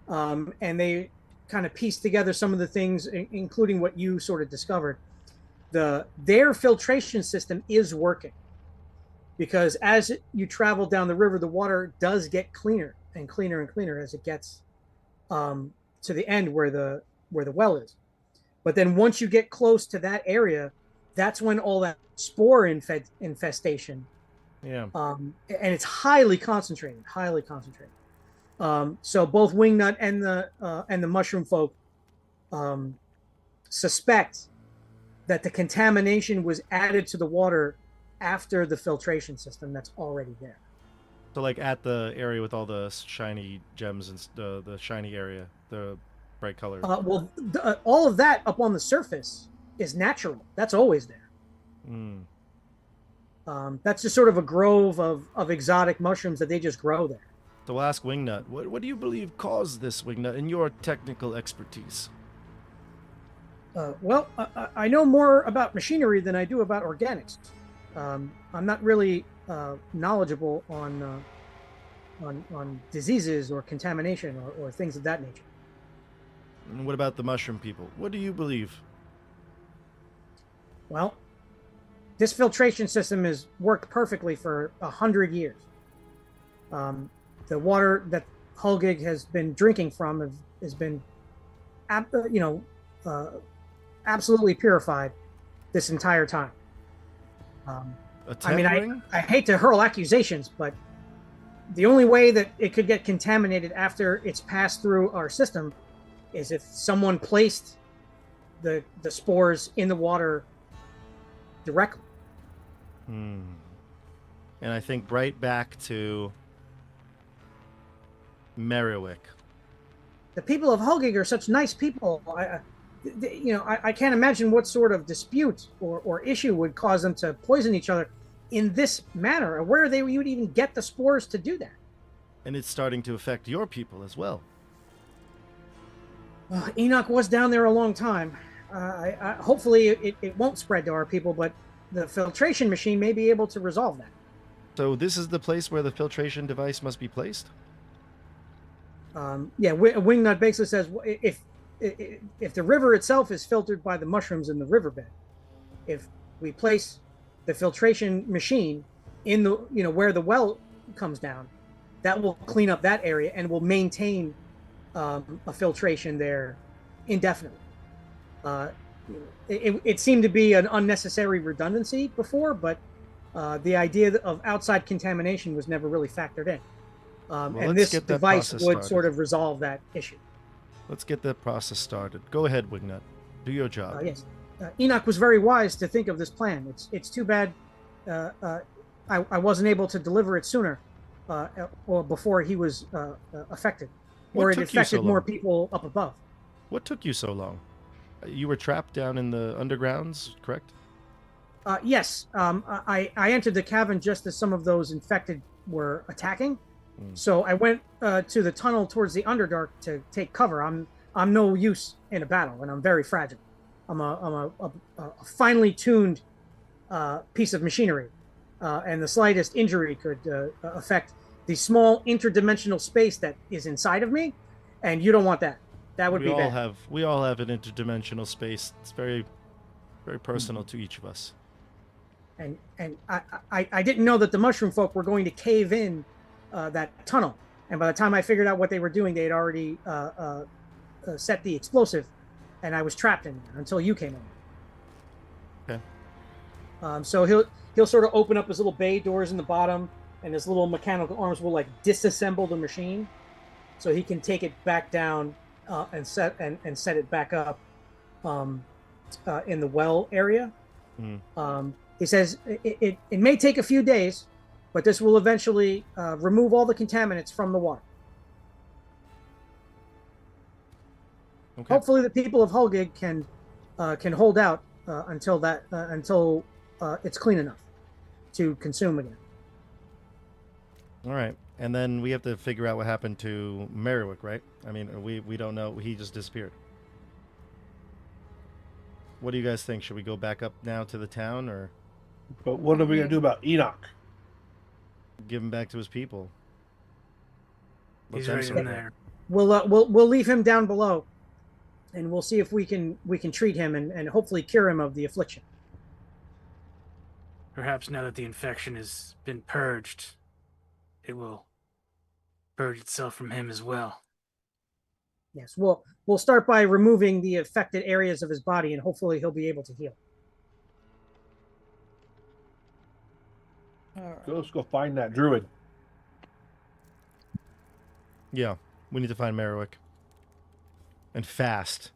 and they kind of piece together some of the things, including what you sort of discovered. Their filtration system is working, because as you travel down the river, the water does get cleaner and cleaner and cleaner as it gets to the end where the well is. But then once you get close to that area, that's when all that spore infestation, and it's highly concentrated. So both Wingnut and the mushroom folk suspect that the contamination was added to the water after the filtration system that's already there. So like at the area with all the shiny gems and the shiny area, the bright colors. All of that up on the surface is natural. That's always there. That's just sort of a grove of exotic mushrooms that they just grow there. So we'll ask Wingnut, what do you believe caused this, Wingnut, in your technical expertise? I know more about machinery than I do about organics. I'm not really knowledgeable on diseases or contamination or things of that nature. And what about the mushroom people? What do you believe? Well, this filtration system has worked perfectly for 100 years. The water that Hulgig has been drinking from has been, absolutely purified this entire time. I hate to hurl accusations, but the only way that it could get contaminated after it's passed through our system is if someone placed the spores in the water directly. And I think right back to Merriwick. The people of Hulgig are such nice people. I can't imagine what sort of dispute or issue would cause them to poison each other in this manner. Where you would even get the spores to do that? And it's starting to affect your people as well. Well, Enoch was down there a long time. Hopefully it won't spread to our people, but the filtration machine may be able to resolve that. So this is the place where the filtration device must be placed? Wingnut basically says if the river itself is filtered by the mushrooms in the riverbed, if we place the filtration machine in the where the well comes down, that will clean up that area and will maintain a filtration there indefinitely. It seemed to be an unnecessary redundancy before, but the idea of outside contamination was never really factored in. And this device would sort of resolve that issue. Let's get that process started. Go ahead, Wingnut. Do your job. Yes. Enoch was very wise to think of this plan. It's too bad I wasn't able to deliver it sooner or before he was affected. Or it affected more people up above. What took you so long? You were trapped down in the undergrounds, correct? Yes. I entered the cavern just as some of those infected were attacking. So I went to the tunnel towards the Underdark to take cover. I'm no use in a battle, and I'm very fragile. I'm a finely tuned piece of machinery, and the slightest injury could affect the small interdimensional space that is inside of me, and you don't want that. That would be bad. We all have an interdimensional space. It's very, very personal to each of us. And I didn't know that the mushroom folk were going to cave in that tunnel, and by the time I figured out what they were doing, they had already set the explosive, and I was trapped in there until you came in. Okay. So he'll sort of open up his little bay doors in the bottom, and his little mechanical arms will like disassemble the machine, so he can take it back down and set it back up in the well area. He says it may take a few days, but this will eventually remove all the contaminants from the water. Okay. Hopefully, the people of Hulgig can hold out until it's clean enough to consume again. All right. And then we have to figure out what happened to Merriwick, right? I mean, we don't know. He just disappeared. What do you guys think? Should we go back up now to the town or But what are we gonna do about Enoch? give him back to his people? Let He's them right sort in it out. there. We'll leave him down below, and we'll see if we can treat him and hopefully cure him of the affliction. Perhaps now that the infection has been purged, it will purge itself from him as well. Yes, we'll start by removing the affected areas of his body, and hopefully he'll be able to heal. All right. So let's go find that druid. Yeah, we need to find Merriwick. And fast.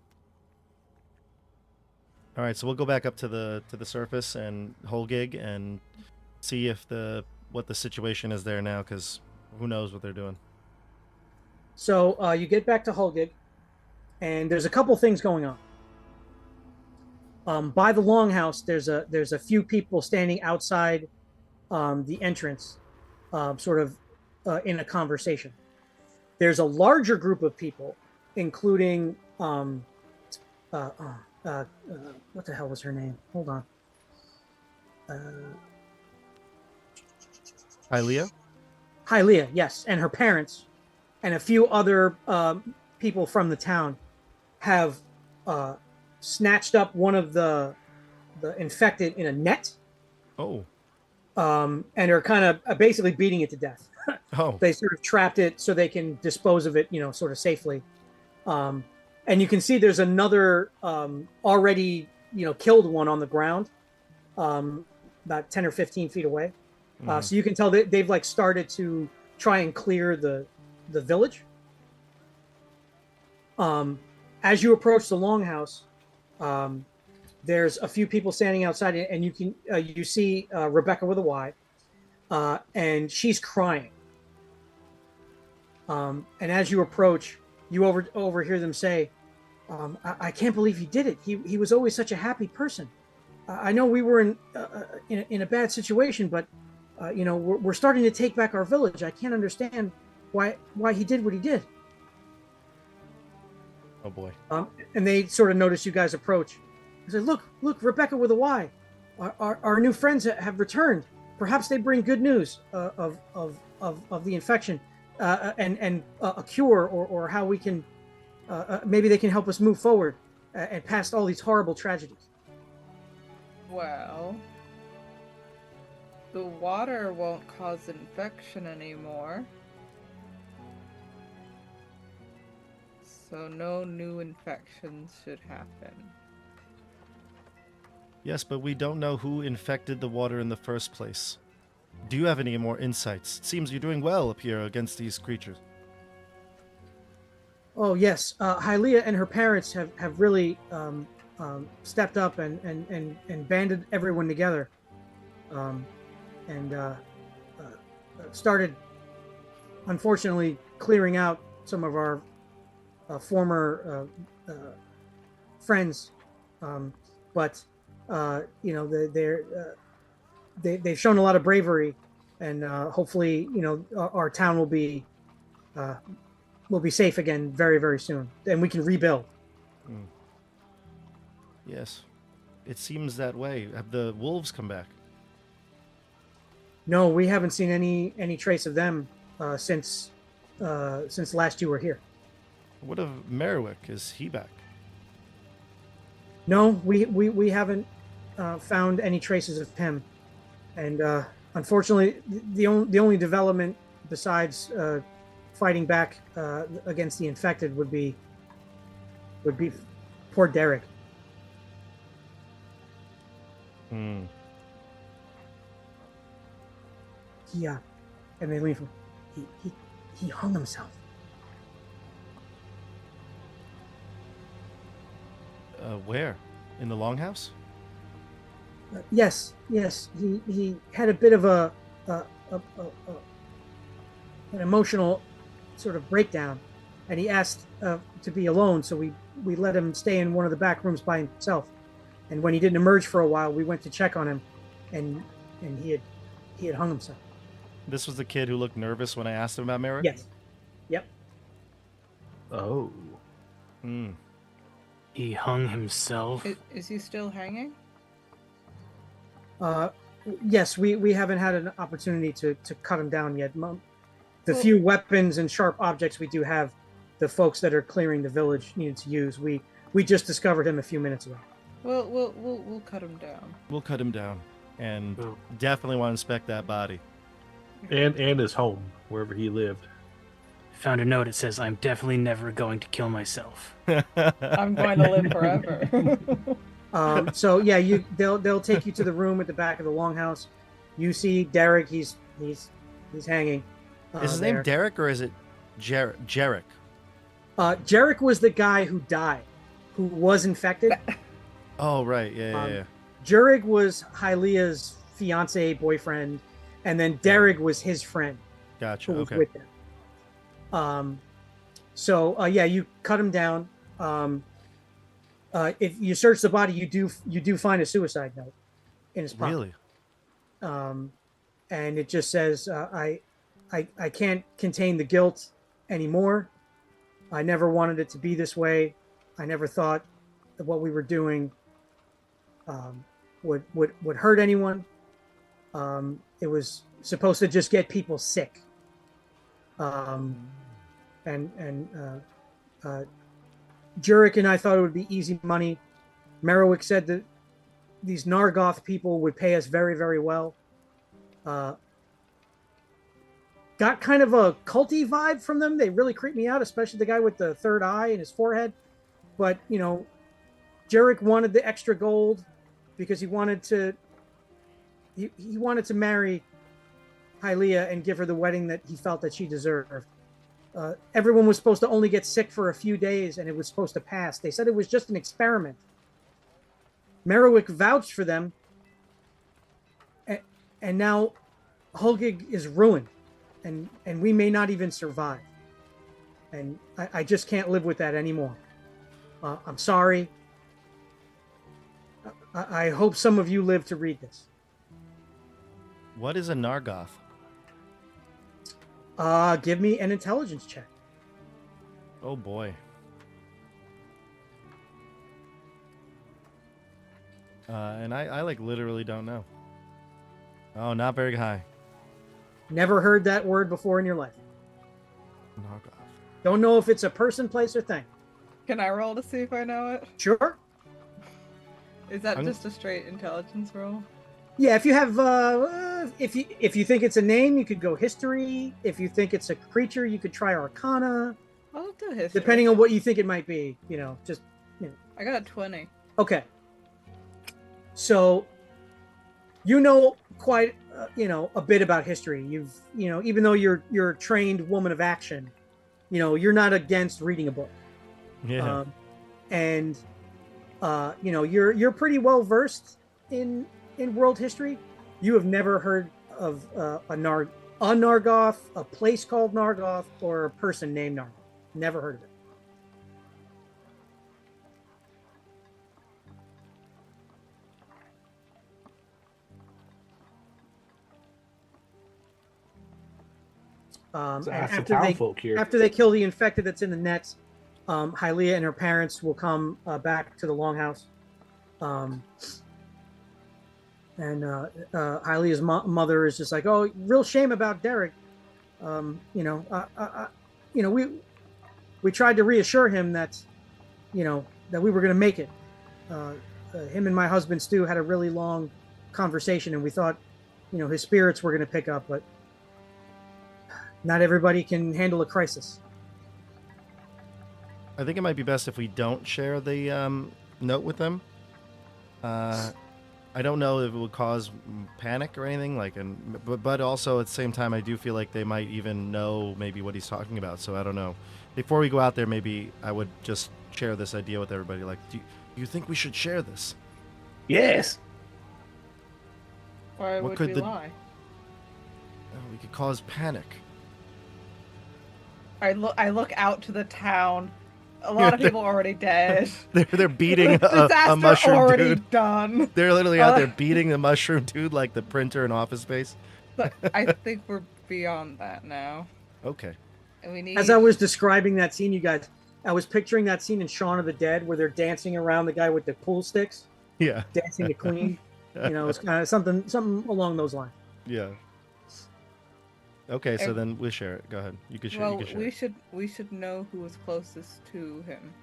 All right, so we'll go back up to the surface and Holgig and see if what the situation is there now, because who knows what they're doing. So you get back to Holgig, and there's a couple things going on. By the longhouse, there's a few people standing outside the entrance, sort of in a conversation. There's a larger group of people, including what the hell was her name? Hold on. Hylia, yes, and her parents, and a few other people from the town have snatched up one of the infected in a net. Oh. And are kind of basically beating it to death. Oh. They sort of trapped it so they can dispose of it, sort of safely. And you can see there's another already, killed one on the ground, about 10 or 15 feet away. So you can tell that they've started to try and clear the village. As you approach the longhouse, there's a few people standing outside, and you see Rebecca with a Y, and she's crying. And as you approach, you overhear them say, I can't believe he did it. He was always such a happy person. I know we were in a bad situation, but we're starting to take back our village. I can't understand why he did what he did. Oh boy. And they sort of notice you guys approach. They say, look, Rebecca with a Y. Our new friends have returned. Perhaps they bring good news of the infection and a cure, or how we can maybe they can help us move forward and past all these horrible tragedies. Well, the water won't cause infection anymore. So no new infections should happen. Yes, but we don't know who infected the water in the first place. Do you have any more insights? It seems you're doing well up here against these creatures. Oh yes, Hylia and her parents have really stepped up and banded everyone together, and started, unfortunately, clearing out some of our former friends, but they've shown a lot of bravery, and hopefully our town will be safe again very, very soon, and we can rebuild. Yes, it seems that way. Have the wolves come back? No, we haven't seen any trace of them since last you were here. What of Merriwick? Is he back? No, we haven't found any traces of him, and unfortunately, the only development besides fighting back against the infected would be poor Derek. Yeah, and they leave him. He hung himself. Where? In the longhouse? Yes. He had a bit of an emotional sort of breakdown, and he asked to be alone. So we let him stay in one of the back rooms by himself. And when he didn't emerge for a while, we went to check on him, and he had hung himself. This was the kid who looked nervous when I asked him about Merrick? Yes. Yep. Oh. Hmm. He hung himself. Is he still hanging? Yes, we haven't had an opportunity to cut him down yet. The Well- few weapons and sharp objects we do have, the folks that are clearing the village needed to use. We just discovered him a few minutes ago. We'll cut him down. We'll cut him down. And Oh. definitely want to inspect that body. And his home, wherever he lived. Found a note. It says, "I'm definitely never going to kill myself." I'm going to live forever. So yeah, they'll take you to the room at the back of the longhouse. You see Derek. He's hanging. Is his name Derek or is it Jarek? Jarek was the guy who died, who was infected. Oh, right. Yeah. Jarek was Hylia's fiance, boyfriend, and then Derek was his friend Gotcha. who was Okay. with them. Yeah, you cut him down. If you search the body, you do find a suicide note in his pocket. Really? And it just says, I can't contain the guilt anymore. I never wanted it to be this way. I never thought that what we were doing would hurt anyone. It was supposed to just get people sick. Jurek and I thought it would be easy money. Merriwick said that these Nargoth people would pay us very, very well. Got kind of a culty vibe from them. They really creeped me out, especially the guy with the third eye in his forehead. But, Jurek wanted the extra gold because he wanted to marry Hylia and give her the wedding that he felt that she deserved. Everyone was supposed to only get sick for a few days and it was supposed to pass. They said it was just an experiment. Merriwick vouched for them, and now Holgig is ruined, and we may not even survive. And I just can't live with that anymore. I'm sorry. I hope some of you live to read this. What is a Nargoth? Give me an intelligence check. Oh, boy. And I like literally don't know. Oh, not very high. Never heard that word before in your life. Nargoth. Don't know if it's a person, place, or thing. Can I roll to see if I know it? Sure. Is that I'm- just a straight intelligence roll? Yeah, if you have, if you think it's a name, you could go history. If you think it's a creature, you could try Arcana. I'll do history. Depending on what you think it might be, just I got a 20. okay. So, quite, a bit about history. Even though you're a trained woman of action, you're not against reading a book. Yeah. You're pretty well versed in world history. You have never heard of a Nargoth, a place called Nargoth, or a person named Nargoth. Never heard of it. So And ask the after townfolk here. after they kill the infected that's in the nets, Hylia and her parents will come back to the longhouse. Hylia's mother is just like, "Oh, real shame about Derek. We tried to reassure him that, that we were going to make it. Him and my husband Stu had a really long conversation, and we thought, his spirits were going to pick up, but not everybody can handle a crisis." I think it might be best if we don't share the note with them. I don't know if it would cause panic or anything, but also at the same time, I do feel like they might even know maybe what he's talking about. So I don't know. Before we go out there, maybe I would just share this idea with everybody. Like, do you think we should share this? Yes. Why What would could we the- lie? We could cause panic. I look out to the town a lot of people already dead. They're beating a Disaster mushroom already dude. done. They're literally out there beating the mushroom dude like the printer in Office Space. But I think we're beyond that now. Okay. And we need. As I was describing that scene, you guys, I was picturing that scene in Shaun of the Dead where they're dancing around the guy with the pool sticks, Yeah. dancing the queen. You know, it's kind of something along those lines. Yeah. Okay, so And- then we'll share it. Go ahead. You can share. Well, you can share. we should know who was closest to him.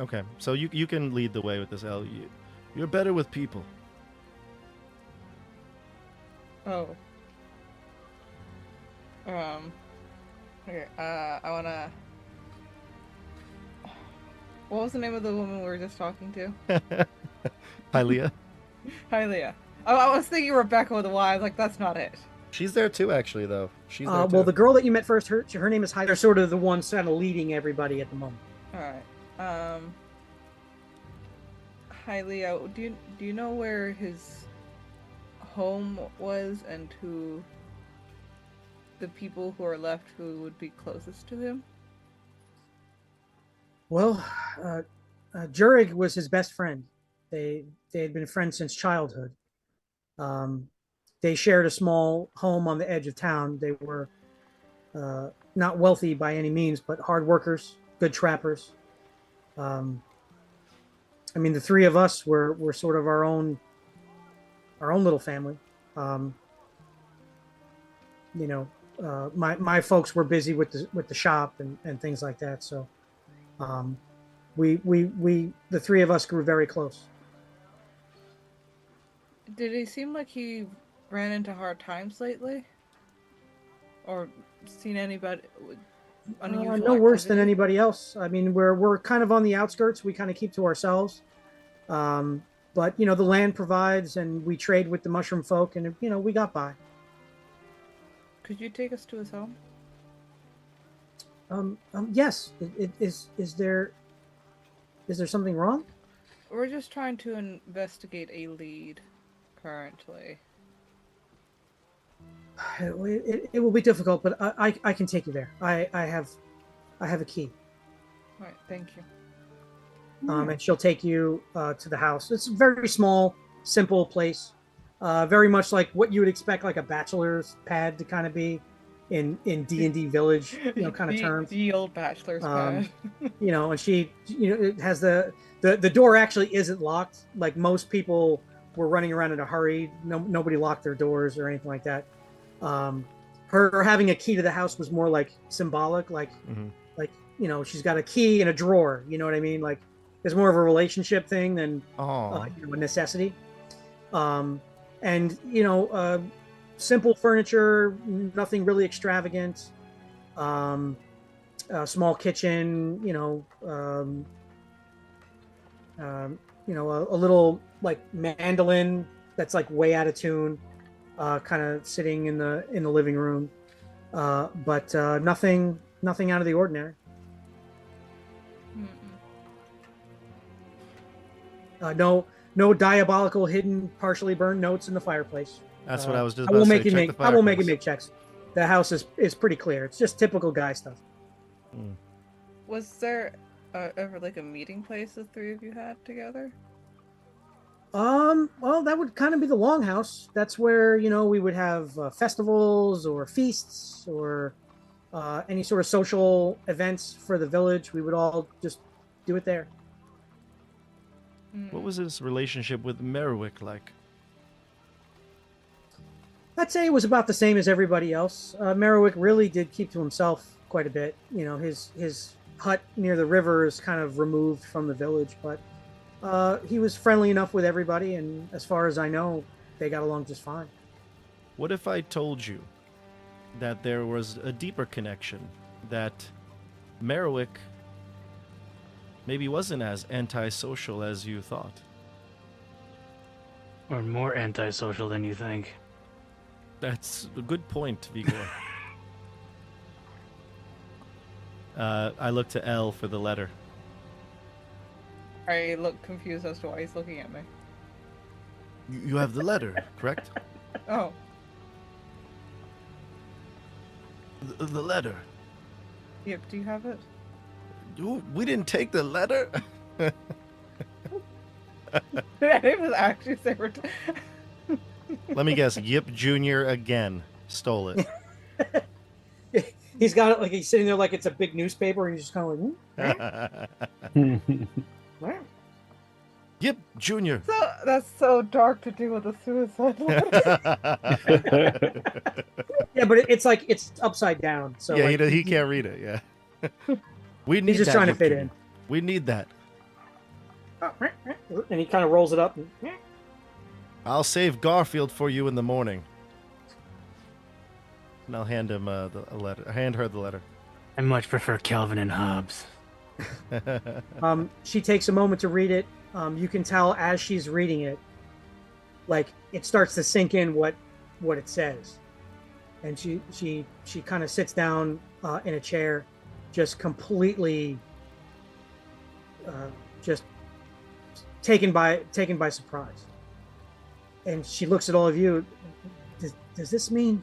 Okay, so you can lead the way with this, Elle. You're better with people. Oh. Okay. I wanna. What was the name of the woman we were just talking to? Hi, Leah. Hi, Leah. Oh, I was thinking Rebecca with a Y. I was like, that's not it. She's there too, actually, though. She's there too. Well, the girl that you met first, her name is Heidi. They're sort of the ones kind of leading everybody at the moment. All right. Hi, Leah. Do you know where his home was and who the people who are left who would be closest to him? Well, Jurig was his best friend. They had been friends since childhood. They shared a small home on the edge of town. They were not wealthy by any means, but hard workers, good trappers. I mean, the three of us were sort of our own little family. You know, my folks were busy with the shop and things like that. So, we the three of us grew very close. Did it seem like he ran into hard times lately? Or seen anybody with unusual No worse than activity? anybody else. I mean, we're kind of on the outskirts. We kind of keep to ourselves. But you know, the land provides, and we trade with the mushroom folk, and you know, we got by. Could you take us to his home? Yes. Is there something wrong? We're just trying to investigate a lead currently. It will be difficult, but I can take you there. I have a key. All right, thank you. And she'll take you to the house. It's a very small, simple place, very much like what you would expect, like a bachelor's pad to kind of be in D&D Village, you know, kind of terms. The old bachelor's pad. You know, and she, you know, it has the door actually isn't locked. Like most people were running around in a hurry. Nobody locked their doors or anything like that. Her having a key to the house was more like symbolic, like you know, she's got a key in a drawer. You know what I mean? Like it's more of a relationship thing than you know, a necessity. And you know, simple furniture, nothing really extravagant. A small kitchen, you know, a little like mandolin that's like way out of tune, kind of sitting in the living room, but nothing out of the ordinary. No diabolical, hidden, partially burned notes in the fireplace. That's what I was just I about will to make say. you Check make. the I will make you fireplace. make checks. The house is pretty clear. It's just typical guy stuff. Was there ever like a meeting place the three of you had together? Well, that would kind of be the Longhouse. That's where, you know, we would have festivals or feasts or any sort of social events for the village. We would all just do it there. What was his relationship with Merwick like? I'd say it was about the same as everybody else. Merriwick really did keep to himself quite a bit. You know, his hut near the river is kind of removed from the village, but he was friendly enough with everybody, and as far as I know, they got along just fine. What if I told you that there was a deeper connection, that Merwick maybe wasn't as antisocial as you thought? Or more antisocial than you think. That's a good point, Vigor. I look to Elle for the letter. I look confused as to why he's looking at me. You have the letter, correct? Oh, The letter. Yep, do you have it? Ooh, we didn't take the letter. Did anyone actually say we're Let me guess. Yip Jr. again stole it. He's got it like he's sitting there like it's a big newspaper, and he's just kind of like, "Wow." Yip Jr. That's so dark to do with a suicide letter. Yeah, but it's like it's upside down. So Yeah, like, he can't read it. Yeah. We need he's just that, trying to Yip fit Jr. in. We need that. And he kind of rolls it up. And, I'll save Garfield for you in the morning. And I'll hand him a letter. Hand her the letter. I much prefer Calvin and Hobbes. She takes a moment to read it. You can tell as she's reading it, like it starts to sink in what it says, and she kind of sits down in a chair, just completely, just taken by surprise, and she looks at all of you. Does this mean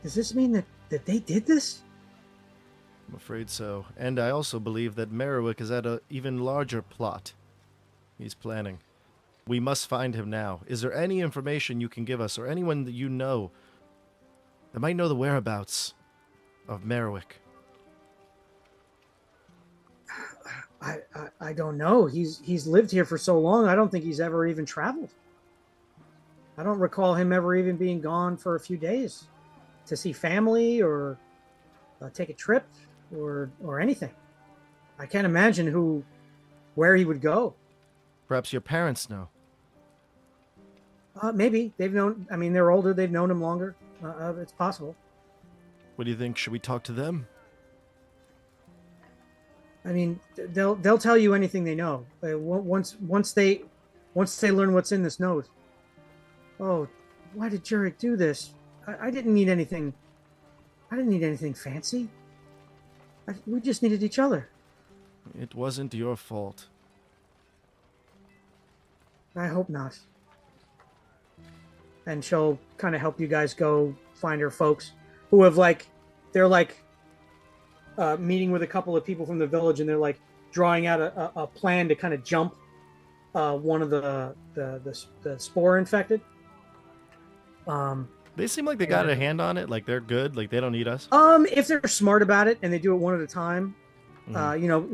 that they did this? I'm afraid so. And I also believe that Merriwick is at an even larger plot he's planning. We must find him now. Is there any information you can give us, or anyone that you know that might know the whereabouts of Merriwick? I don't know. He's lived here for so long. I don't think he's ever even traveled. I don't recall him ever even being gone for a few days to see family or take a trip or anything. I can't imagine where he would go. Perhaps your parents know. Maybe they've known. I mean, they're older. They've known him longer. It's possible. What do you think? Should we talk to them? I mean, they'll tell you anything they know. Once they learn what's in this note. Oh, why did Jurek do this? I didn't need anything. I didn't need anything fancy. We just needed each other. It wasn't your fault. I hope not. And she'll kind of help you guys go find her folks who have they're meeting with a couple of people from the village, and they're like drawing out a plan to kind of jump one of the spore infected. They seem like they got a hand on it. Like they're good. Like they don't need us. If they're smart about it and they do it one at a time,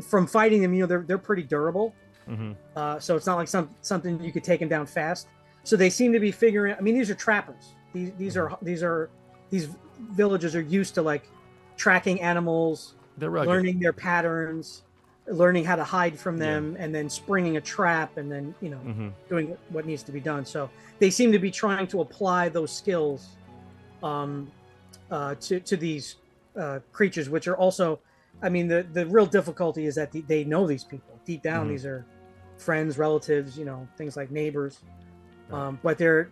from fighting them, they're pretty durable. Mm-hmm. So it's not like something you could take them down fast. So they seem to be figuring. I mean, these are trappers. These villagers are used to like tracking animals, They're rugged. learning their patterns, learning how to hide from them, and then springing a trap, and then doing what needs to be done. So they seem to be trying to apply those skills to these creatures, which are also, I mean, the real difficulty is that they know these people deep down. These are friends, relatives, things like neighbors, but they're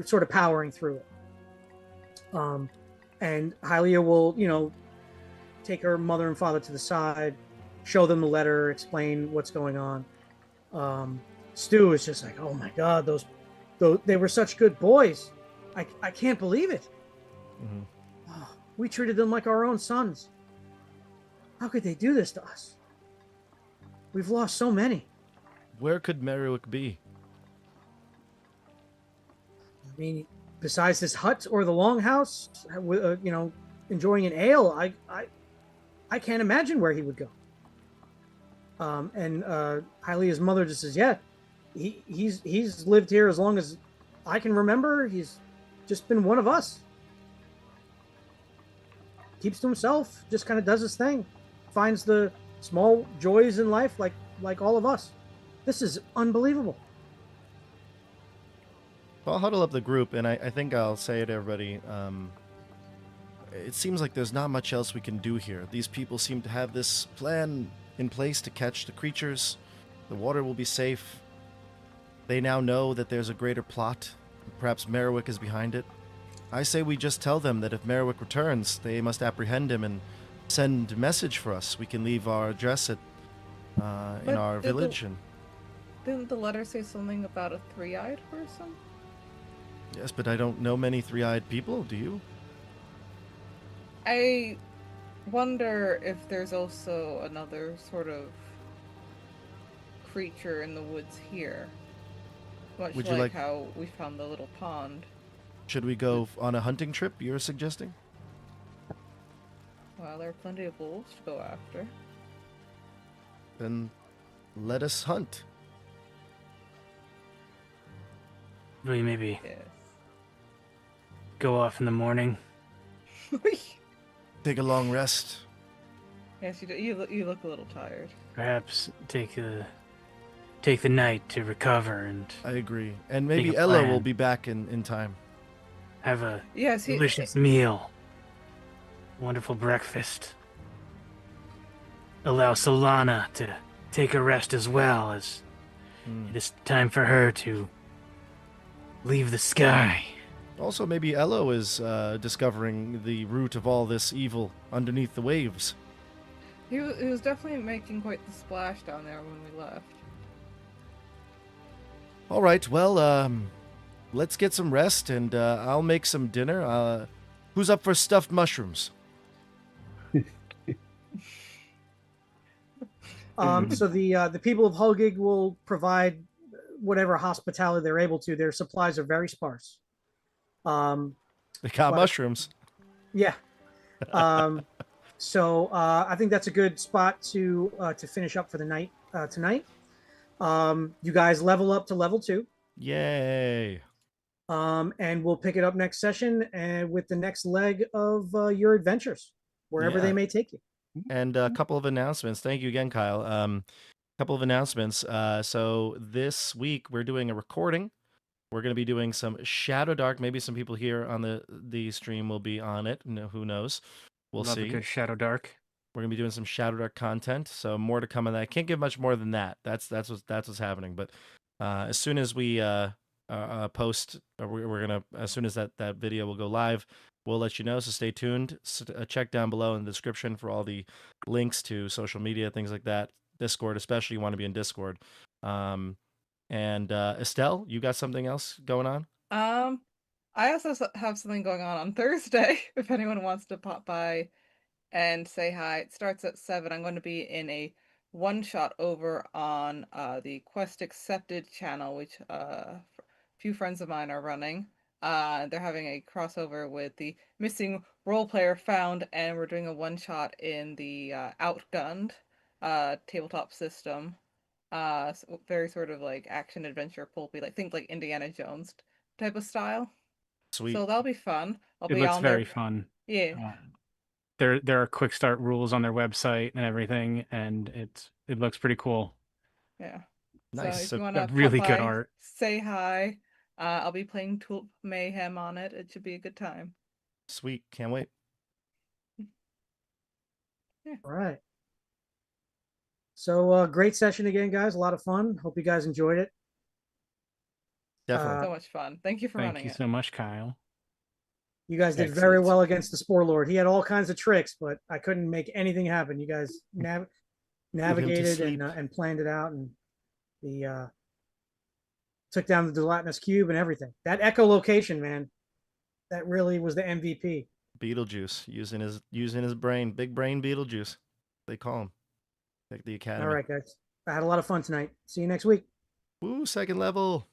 sort of powering through it. And Hylia will take her mother and father to the side, show them the letter, explain what's going on. Stu is just like, oh my god, those they were such good boys. I can't believe it. Oh, we treated them like our own sons. How could they do this to us? We've lost so many. Where could Merriwick be? I mean, besides this hut or the longhouse, enjoying an ale, I can't imagine where he would go. And Hylia's mother just says, yeah, he's lived here as long as I can remember. He's just been one of us. Keeps to himself, just kind of does his thing, finds the small joys in life like all of us. This is unbelievable. Well, I'll huddle up the group, and I think I'll say to everybody, it seems like there's not much else we can do here. These people seem to have this plan in place to catch the creatures. The water will be safe. They now know that there's a greater plot. Perhaps Merriwick is behind it. I say we just tell them that if Merriwick returns, they must apprehend him and send a message for us. We can leave our address in our village. Didn't the letter say something about a three-eyed person? Yes, but I don't know many three-eyed people, do you? I wonder if there's also another sort of creature in the woods here. Much Would you like like- how we found the little pond. Should we go on a hunting trip, you're suggesting? Well, there are plenty of wolves to go after. Then let us hunt. Will you maybe Yes. go off in the morning? Take a long rest. Yes, you do. You look a little tired. Perhaps take the night to recover and I agree. And maybe Make a Ella will plan. be back in time. have a Yes, he, delicious meal. Wonderful breakfast. Allow Solana to take a rest as well, as Hmm. it is time for her to leave the sky. Also, maybe Elo is discovering the root of all this evil underneath the waves. he was definitely making quite the splash down there when we left. All right, well, let's get some rest, and I'll make some dinner. Who's up for stuffed mushrooms? So the people of Hulgig will provide whatever hospitality they're able to. Their supplies are very sparse. They got What? mushrooms. Yeah. So I think that's a good spot to finish up for the night tonight. You guys level up to level 2, Yay. and we'll pick it up next session and with the next leg of your adventures, wherever Yeah. they may take you. And a couple of announcements. Thank you again, Kyle. Couple of announcements. So this week we're doing a recording. We're going to be doing some Shadow Dark. Maybe some people here on the stream will be on it. No, who knows? We'll Love see. a good Shadow Dark. We're gonna be doing some Shadow Dark content, so more to come on that. I can't give much more than that. That's what's happening. But as soon as we post, we're gonna as soon as that video will go live, we'll let you know. So stay tuned. Check down below in the description for all the links to social media, things like that. Discord, especially, you want to be in Discord. And Estelle, you got something else going on? I also have something going on Thursday. If anyone wants to pop by and say hi, it starts at 7. I'm going to be in a one-shot over on the Quest Accepted channel, which a few friends of mine are running. They're having a crossover with the Missing Role Player Found, and we're doing a one-shot in the Outgunned tabletop system. Very sort of like action adventure pulpy, like think like Indiana Jones type of style. Sweet. So that'll be fun. I'll It be looks on very there. fun. Yeah. There are quick start rules on their website and everything, and it looks pretty cool. Yeah. Nice. So if So you want to really pop good by, art. say hi. I'll be playing Tulip Mayhem on it. It should be a good time. sweet. Can't wait. All right. So great session again, guys. A lot of fun. Hope you guys enjoyed it. Definitely. So much fun. Thank you for Thank running you it. so much, Kyle. You guys did very Excellent. well against the Spore Lord. He had all kinds of tricks, but I couldn't make anything happen. You guys navigated sleep. and planned it out, and the took down the gelatinous cube and everything. That echolocation, man, that really was the MVP. Beetlejuice using his brain, big brain Beetlejuice. They call him. Like the Academy. All right, guys. I had a lot of fun tonight. See you next week. Woo, second level.